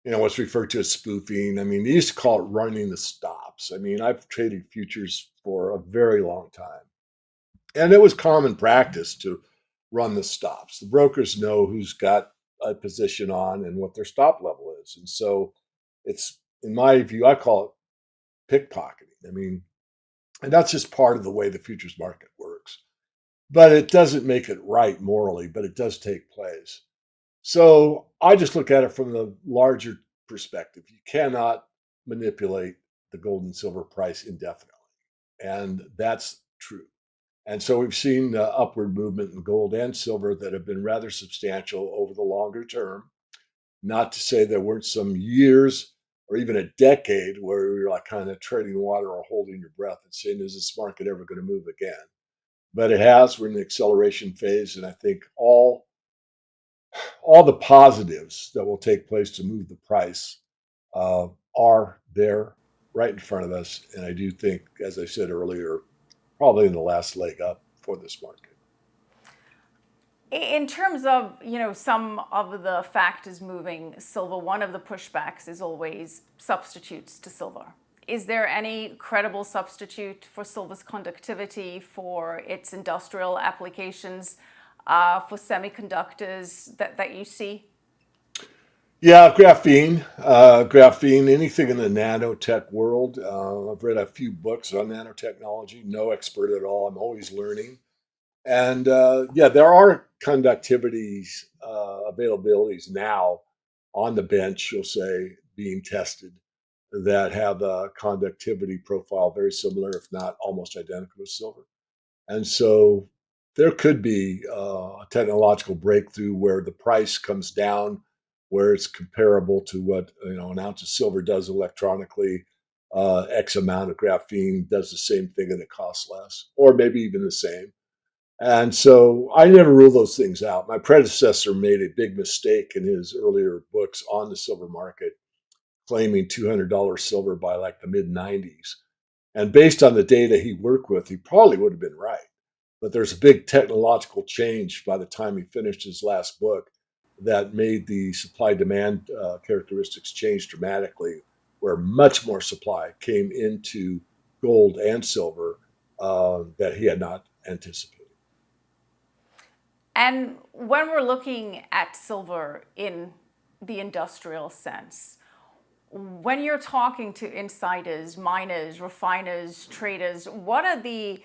what's referred to as spoofing. I mean, they used to call it running the stops. I mean, I've traded futures for a very long time. And it was common practice to run the stops. The brokers know who's got a position on and what their stop level is. And so it's, in my view, I call it pickpocketing. I mean, and that's just part of the way the futures market works. But it doesn't make it right morally, but it does take place. So I just look at it from the larger perspective. You cannot manipulate the gold and silver price indefinitely. And that's true. And so we've seen upward movement in gold and silver that have been rather substantial over the longer term. Not to say there weren't some years or even a decade where we were like kind of treading water or holding your breath and saying, is this market ever going to move again? But it has. We're in the acceleration phase, and I think all the positives that will take place to move the price are there right in front of us. And I do think, as I said earlier, probably in the last leg up for this market. In terms of, some of the factors moving silver, one of the pushbacks is always substitutes to silver. Is there any credible substitute for silver's conductivity, for its industrial applications, for semiconductors that you see? Yeah, graphene, anything in the nanotech world. I've read a few books on nanotechnology, no expert at all. I'm always learning. And there are conductivities, availabilities now on the bench, you'll say, being tested that have a conductivity profile very similar, if not almost identical to silver. And so there could be a technological breakthrough where the price comes down, where it's comparable to what an ounce of silver does electronically. X amount of graphene does the same thing and it costs less, or maybe even the same. And so I never rule those things out. My predecessor made a big mistake in his earlier books on the silver market, claiming $200 silver by like the mid 90s. And based on the data he worked with, he probably would have been right. But there's a big technological change by the time he finished his last book that made the supply demand characteristics change dramatically, where much more supply came into gold and silver that he had not anticipated. And when we're looking at silver in the industrial sense, when you're talking to insiders, miners, refiners, traders, what are the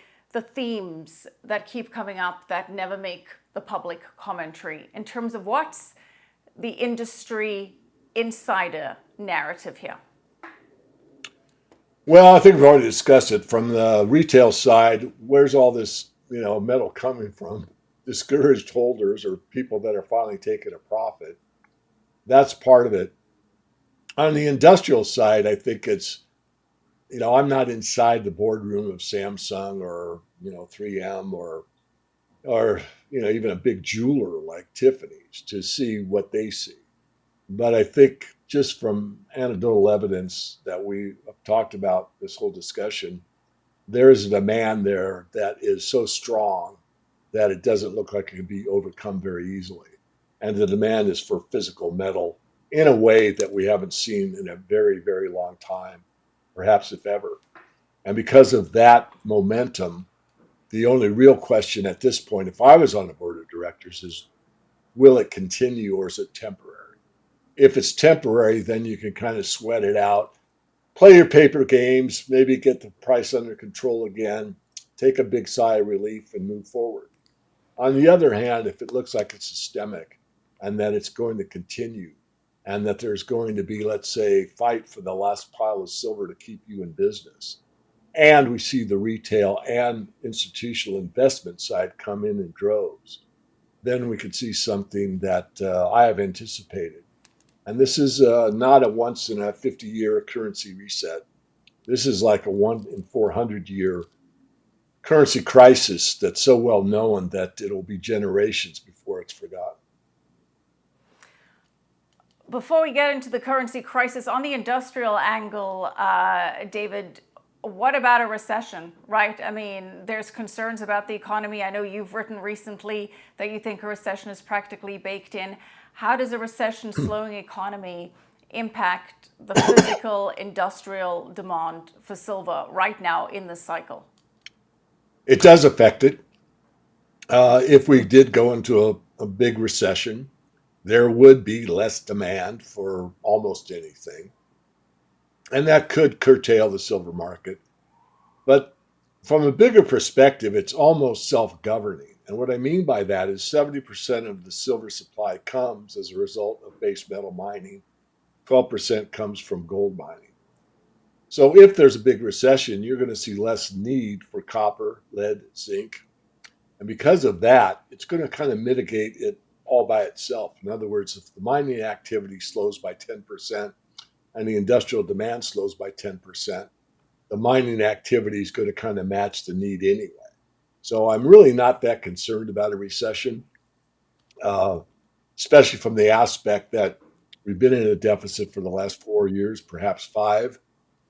themes that keep coming up that never make the public commentary in terms of what's the industry insider narrative here? Well, I think we've already discussed it. From the retail side, where's all this metal coming from? Discouraged holders or people that are finally taking a profit. That's part of it. On the industrial side, I think it's, I'm not inside the boardroom of Samsung or 3M or even a big jeweler like Tiffany's to see what they see. But I think just from anecdotal evidence that we have talked about this whole discussion, there is a demand there that is so strong that it doesn't look like it can be overcome very easily. And the demand is for physical metal in a way that we haven't seen in a very, very long time, perhaps if ever. And because of that momentum, the only real question at this point, if I was on the board of directors, is will it continue or is it temporary? If it's temporary, then you can kind of sweat it out, play your paper games, maybe get the price under control again, take a big sigh of relief and move forward. On the other hand, if it looks like it's systemic and that it's going to continue and that there's going to be, let's say, fight for the last pile of silver to keep you in business, and we see the retail and institutional investment side come in droves, then we could see something that I have anticipated. And this is not a once in a 50-year currency reset. This is like a 1-in-400-year currency crisis that's so well known that it'll be generations before it's forgotten. Before we get into the currency crisis, on the industrial angle, David, what about a recession, right? I mean, there's concerns about the economy. I know you've written recently that you think a recession is practically baked in. How does a recession, slowing economy, impact the physical industrial demand for silver right now in this cycle? It does affect it. If we did go into a big recession, there would be less demand for almost anything. And that could curtail the silver market. But from a bigger perspective, it's almost self-governing. And what I mean by that is 70% of the silver supply comes as a result of base metal mining. 12% comes from gold mining. So if there's a big recession, you're going to see less need for copper, lead, zinc. And because of that, it's going to kind of mitigate it all by itself. In other words, if the mining activity slows by 10% and the industrial demand slows by 10%, the mining activity is going to kind of match the need anyway. So I'm really not that concerned about a recession, especially from the aspect that we've been in a deficit for the last 4 years, perhaps 5.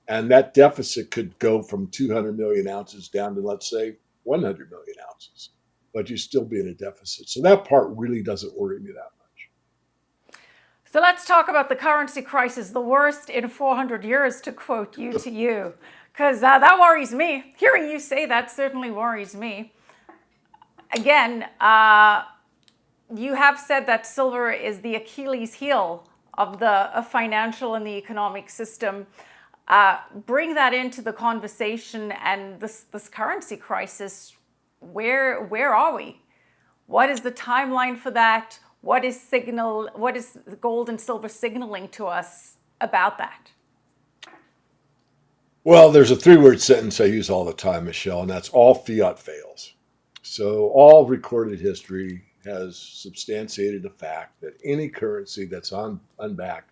And that deficit could go from 200 million ounces down to, let's say, 100 million ounces. But you still be in a deficit. So that part really doesn't worry me that much. So let's talk about the currency crisis, the worst in 400 years, to quote you to you, because that worries me. Hearing you say that certainly worries me. Again, you have said that silver is the Achilles heel of the financial and the economic system. Bring that into the conversation and this currency crisis. Where are we? What is the timeline for that? What is gold and silver signaling to us about that? Well, there's a 3-word sentence I use all the time, Michelle, and that's all fiat fails. So all recorded history has substantiated the fact that any currency that's unbacked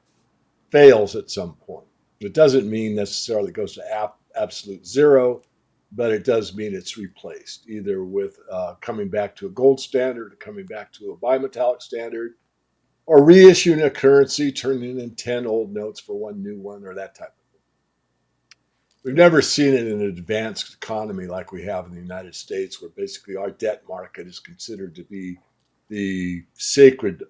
fails at some point. It doesn't mean necessarily it goes to absolute zero, but it does mean it's replaced, either with coming back to a gold standard, or coming back to a bimetallic standard, or reissuing a currency, turning in 10 old notes for one new one, or that type of thing. We've never seen it in an advanced economy like we have in the United States, where basically our debt market is considered to be the sacred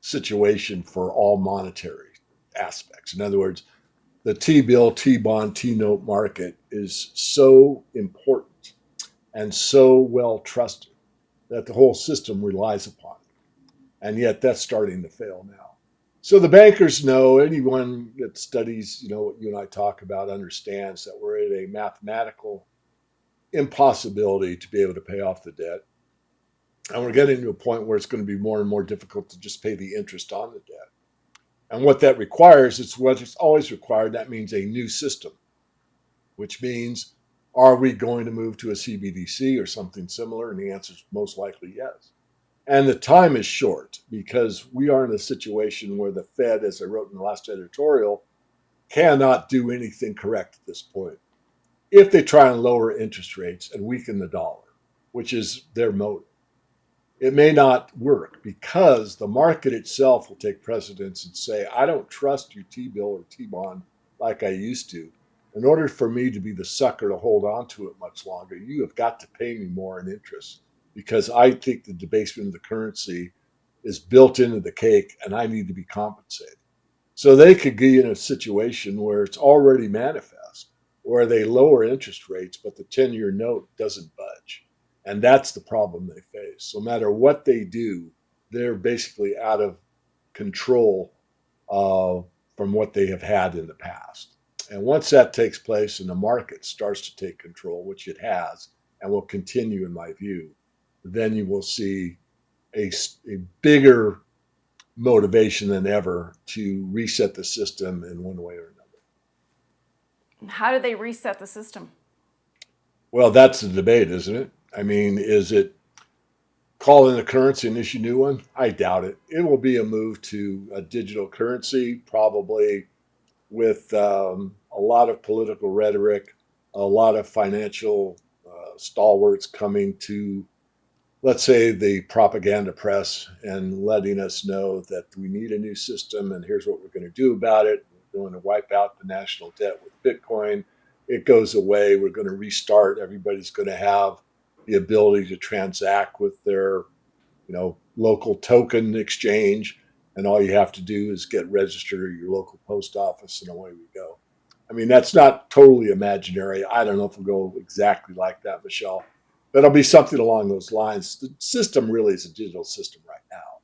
situation for all monetary aspects. In other words, the T-bill, T-bond, T-note market is so important and so well trusted that the whole system relies upon it. And yet that's starting to fail now. So the bankers know, anyone that studies, what you and I talk about understands that we're at a mathematical impossibility to be able to pay off the debt. And we're getting to a point where it's going to be more and more difficult to just pay the interest on the debt. And what that requires, it's what it's always required. That means a new system, which means, are we going to move to a CBDC or something similar? And the answer is most likely yes. And the time is short because we are in a situation where the Fed, as I wrote in the last editorial, cannot do anything correct at this point. If they try and lower interest rates and weaken the dollar, which is their motive, it may not work because the market itself will take precedence and say, I don't trust your T-bill or T-bond like I used to. In order for me to be the sucker to hold on to it much longer, you have got to pay me more in interest because I think the debasement of the currency is built into the cake and I need to be compensated. So they could be in a situation where it's already manifest, where they lower interest rates, but the 10-year note doesn't budge. And that's the problem they face. So no matter what they do, they're basically out of control from what they have had in the past. And once that takes place and the market starts to take control, which it has and will continue in my view, then you will see a bigger motivation than ever to reset the system in one way or another. How do they reset the system? Well, that's the debate, isn't it? I mean, is it call in a currency and issue new one? I doubt it. It will be a move to a digital currency, probably with a lot of political rhetoric, a lot of financial stalwarts coming to, let's say, the propaganda press and letting us know that we need a new system and here's what we're going to do about it. We're going to wipe out the national debt with Bitcoin. It goes away. We're going to restart. Everybody's going to have the ability to transact with their, local token exchange. And all you have to do is get registered at your local post office and away we go. I mean, that's not totally imaginary. I don't know if we'll go exactly like that, Michelle. That'll be something along those lines. The system really is a digital system right now.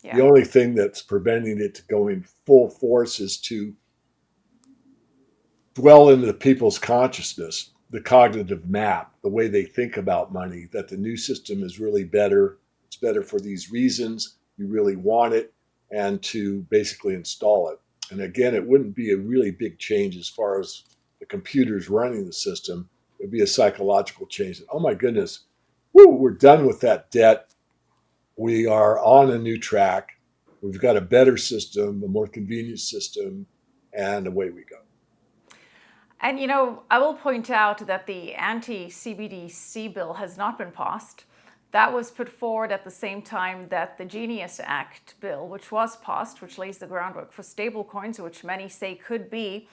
The Yeah. only thing that's preventing it to going full force is to dwell into people's consciousness, the cognitive map, the way they think about money, that the new system is really better. It's better for these reasons. You really want it, and to basically install it. And again, it wouldn't be a really big change as far as the computers running the system. It would be a psychological change. Oh my goodness, woo, we're done with that debt. We are on a new track. We've got a better system, a more convenient system, and away we go. And I will point out that the anti-CBDC bill has not been passed. That was put forward at the same time that the Genius Act bill, which was passed, which lays the groundwork for stablecoins, which many say could be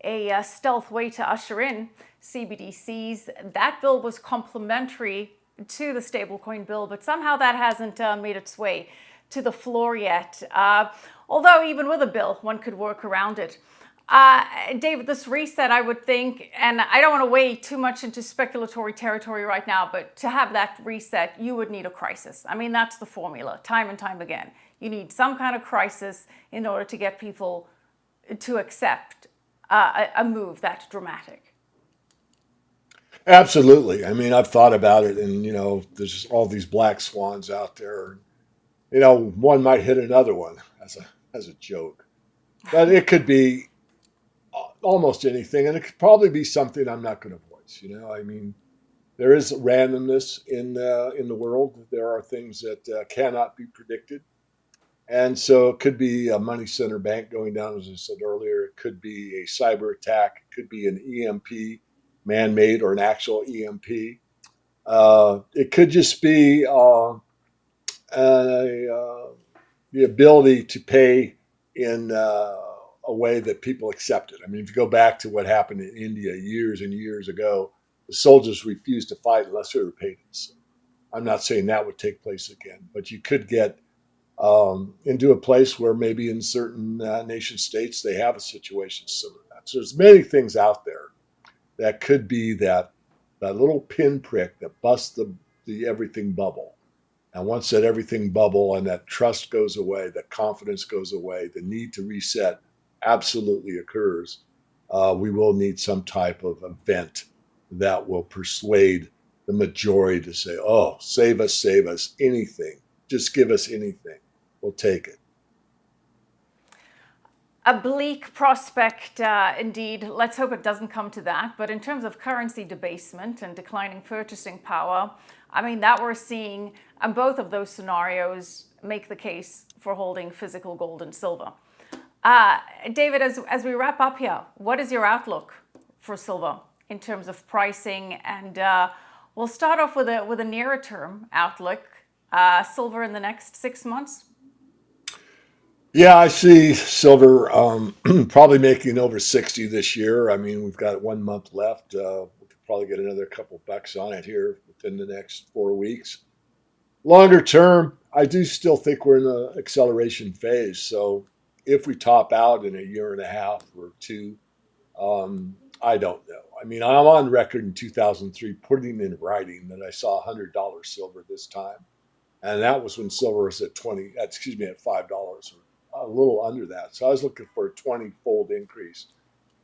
a stealth way to usher in CBDCs. That bill was complementary to the stablecoin bill, but somehow that hasn't made its way to the floor yet. Although even with a bill, one could work around it. David, this reset, I would think, and I don't want to wade too much into speculatory territory right now, but to have that reset, you would need a crisis. I mean, that's the formula, time and time again. You need some kind of crisis in order to get people to accept a move that dramatic. Absolutely. I mean, I've thought about it, and there's all these black swans out there. One might hit another one as a joke, but it could be almost anything, and it could probably be something I'm not going to voice. I mean, there is randomness in the world. There are things that cannot be predicted, and so it could be a money center bank going down, as I said earlier. It could be a cyber attack. It could be an EMP, man-made or an actual EMP. It could just be the ability to pay in a way that people accept it. I mean, if you go back to what happened in India years and years ago, the soldiers refused to fight unless they were paid. I'm not saying that would take place again, but you could get into a place where maybe in certain nation states they have a situation similar to that. So there's many things out there that could be that little pinprick that busts the everything bubble. And once that everything bubble and that trust goes away, that confidence goes away, the need to reset absolutely occurs, we will need some type of event that will persuade the majority to say, oh, save us, anything. Just give us anything. We'll take it. A bleak prospect, indeed. Let's hope it doesn't come to that. But in terms of currency debasement and declining purchasing power, I mean, that we're seeing, and both of those scenarios make the case for holding physical gold and silver. David, as we wrap up here, what is your outlook for silver in terms of pricing? And we'll start off with a nearer term outlook. Silver in the next 6 months. Yeah, I see silver probably making over 60 this year. I mean, we've got 1 month left. We could probably get another couple bucks on it here within the next 4 weeks. Longer term, I do still think we're in the acceleration phase. So if we top out in a year and a half or two, I don't know. I mean, I'm on record in 2003 putting in writing that I saw $100 silver this time. And that was when silver was at at $5 or a little under that. So I was looking for a 20-fold increase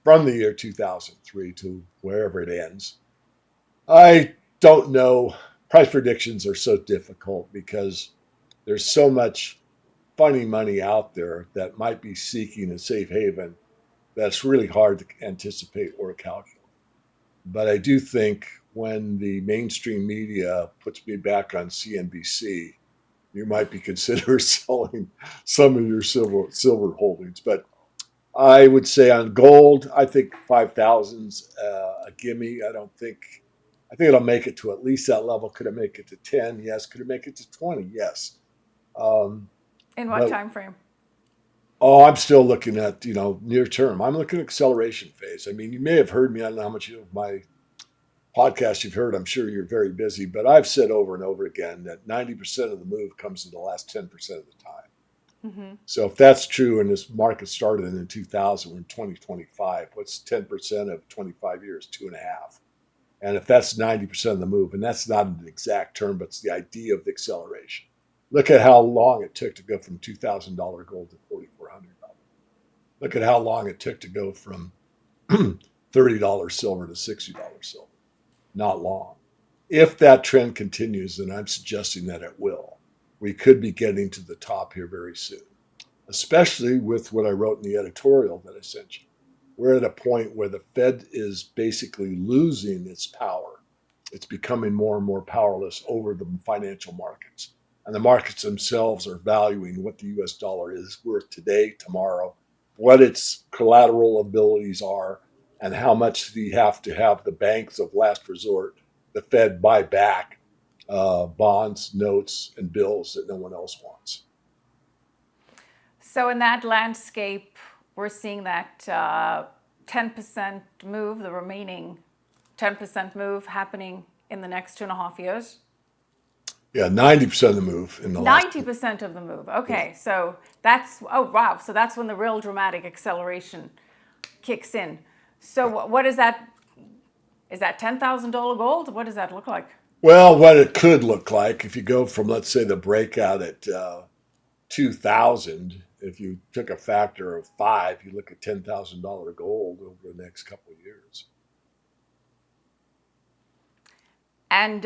from the year 2003 to wherever it ends. I don't know. Price predictions are so difficult because there's so much funny money out there that might be seeking a safe haven that's really hard to anticipate or calculate. But I do think when the mainstream media puts me back on CNBC, you might be consider selling some of your silver holdings. But I would say on gold, I think 5,000's a gimme. I think it'll make it to at least that level. Could it make it to 10? Yes. Could it make it to 20? Yes. Um, In what but time frame? Oh, I'm still looking at, near term. I'm looking at acceleration phase. I mean, you may have heard me. I don't know how much of my podcast you've heard. I'm sure you're very busy, but I've said over and over again that 90% of the move comes in the last 10% of the time. Mm-hmm. So if that's true, and this market started in 2000, we're in 2025, what's 10% of 25 years? 2.5. And if that's 90% of the move, and that's not an exact term, but it's the idea of the acceleration. Look at how long it took to go from $2,000 gold to $4,400. Look at how long it took to go from $30 silver to $60 silver. Not long. If that trend continues, and I'm suggesting that it will, we could be getting to the top here very soon, especially with what I wrote in the editorial that I sent you. We're at a point where the Fed is basically losing its power. It's becoming more and more powerless over the financial markets. And the markets themselves are valuing what the US dollar is worth today, tomorrow, what its collateral abilities are, and how much you have to have the banks of last resort, the Fed, buy back bonds, notes, and bills that no one else wants. So in that landscape, we're seeing that 10% move, the remaining 10% move happening in the next 2.5 years. Yeah, 90% of the move in the 90% of the move. Okay, yeah. So that's, oh wow, so that's when the real dramatic acceleration kicks in. So what is that? Is that $10,000 gold? What does that look like? Well, what it could look like if you go from, let's say, the breakout at 2,000, if you took a factor of 5, you look at $10,000 gold over the next couple of years. And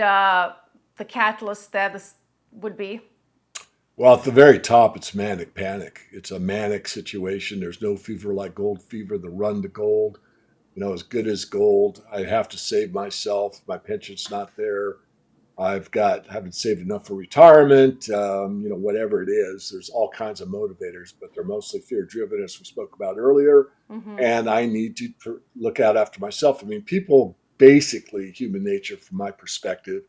the catalyst there would be? Well, at the very top, it's manic panic. It's a manic situation. There's no fever like gold fever, the run to gold. As good as gold. I have to save myself. My pension's not there. Haven't saved enough for retirement. Whatever it is, there's all kinds of motivators, but they're mostly fear driven, as we spoke about earlier. Mm-hmm. And I need to look out after myself. I mean, people basically, human nature, from my perspective,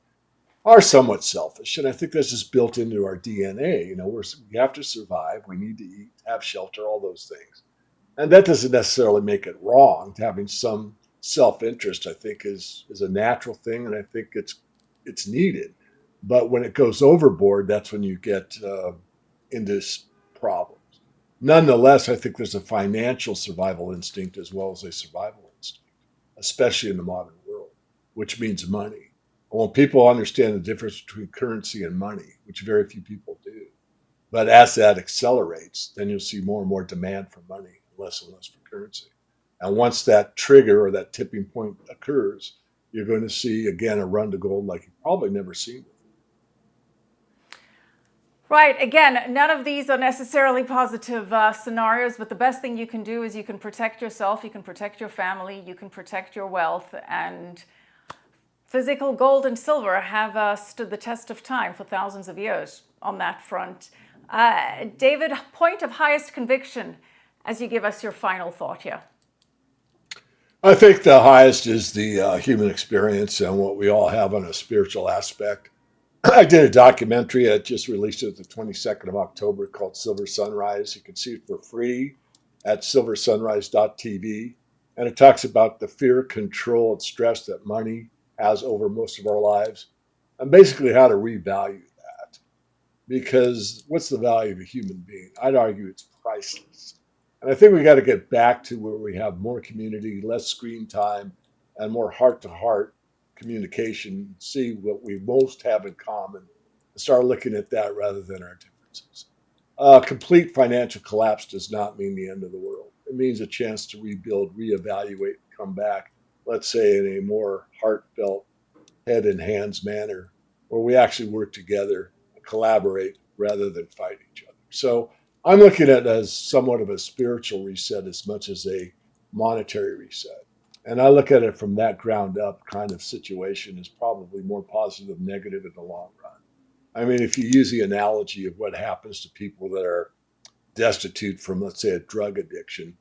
are somewhat selfish. And I think this is built into our DNA. We have to survive. We need to eat, have shelter, all those things. And that doesn't necessarily make it wrong. Having some self-interest, I think, is a natural thing, and I think it's needed. But when it goes overboard, that's when you get into problems. Nonetheless, I think there's a financial survival instinct as well as a survival instinct, especially in the modern world, which means money. And when people understand the difference between currency and money, which very few people do, but as that accelerates, then you'll see more and more demand for money, less and less for currency. And once that trigger or that tipping point occurs, you're going to see, again, a run to gold like you've probably never seen before. Right. Again, none of these are necessarily positive scenarios, but the best thing you can do is you can protect yourself, you can protect your family, you can protect your wealth, and physical gold and silver have stood the test of time for thousands of years on that front. David, point of highest conviction as you give us your final thought here. I think the highest is the human experience and what we all have on a spiritual aspect. I did a documentary. I just released it the 22nd of October called Silver Sunrise. You can see it for free at silversunrise.tv. And it talks about the fear, control, and stress that money has over most of our lives and basically how to revalue that. Because what's the value of a human being? I'd argue it's priceless. And I think we got to get back to where we have more community, less screen time, and more heart-to-heart communication, see what we most have in common, and start looking at that rather than our differences. Complete financial collapse does not mean the end of the world. It means a chance to rebuild, reevaluate, come back, let's say in a more heartfelt, head and hands manner, where we actually work together and collaborate rather than fight each other. So I'm looking at it as somewhat of a spiritual reset as much as a monetary reset. And I look at it from that ground up kind of situation as probably more positive, negative in the long run. I mean, if you use the analogy of what happens to people that are destitute from, let's say, a drug addiction,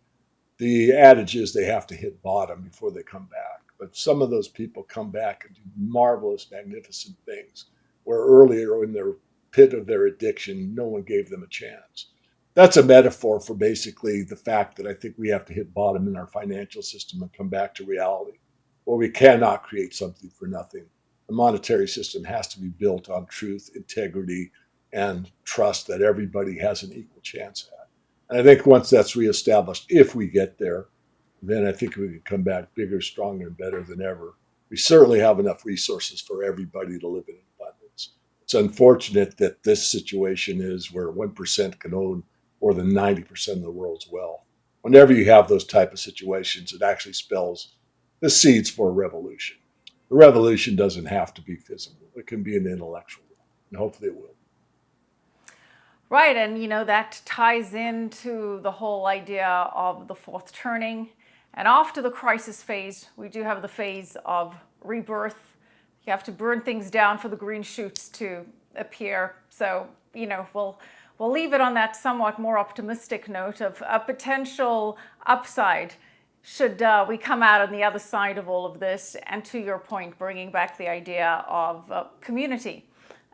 the adage is they have to hit bottom before they come back. But some of those people come back and do marvelous, magnificent things where earlier in their pit of their addiction, no one gave them a chance. That's a metaphor for basically the fact that I think we have to hit bottom in our financial system and come back to reality, where we cannot create something for nothing. The monetary system has to be built on truth, integrity, and trust that everybody has an equal chance at. And I think once that's reestablished, if we get there, then I think we can come back bigger, stronger, and better than ever. We certainly have enough resources for everybody to live in abundance. It's unfortunate that this situation is where 1% can own more than 90% of the world's wealth. Whenever you have those type of situations, it actually spells the seeds for a revolution. The revolution doesn't have to be physical. It can be an intellectual one, and hopefully it will. Right, and that ties into the whole idea of the fourth turning. And after the crisis phase, we do have the phase of rebirth. You have to burn things down for the green shoots to appear. So, we'll leave it on that somewhat more optimistic note of a potential upside should we come out on the other side of all of this. And to your point, bringing back the idea of community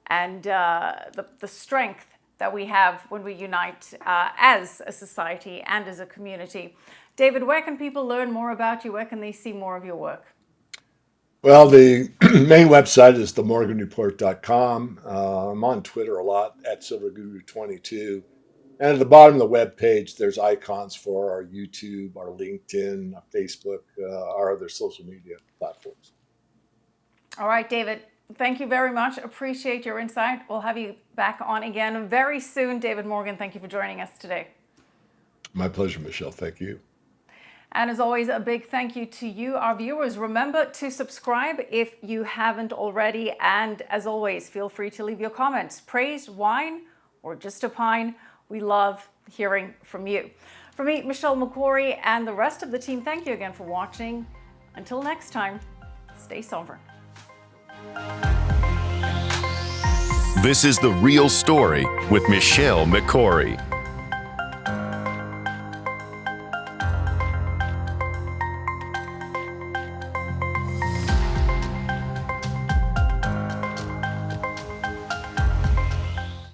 and the strength that we have when we unite as a society and as a community. David, where can people learn more about you? Where can they see more of your work? Well, the main website is themorganreport.com. I'm on Twitter a lot at SilverGuru22. And at the bottom of the web page, there's icons for our YouTube, our LinkedIn, our Facebook, our other social media platforms. All right, David. Thank you very much. Appreciate your insight. We'll have you back on again very soon. David Morgan, thank you for joining us today. My pleasure, Michelle. Thank you. And as always, a big thank you to you, our viewers. Remember to subscribe if you haven't already. And as always, feel free to leave your comments. Praise, whine, or just opine. We love hearing from you. For me, Michelle Makori, and the rest of the team, thank you again for watching. Until next time, stay sovereign. This is The Real Story with Michelle Makori.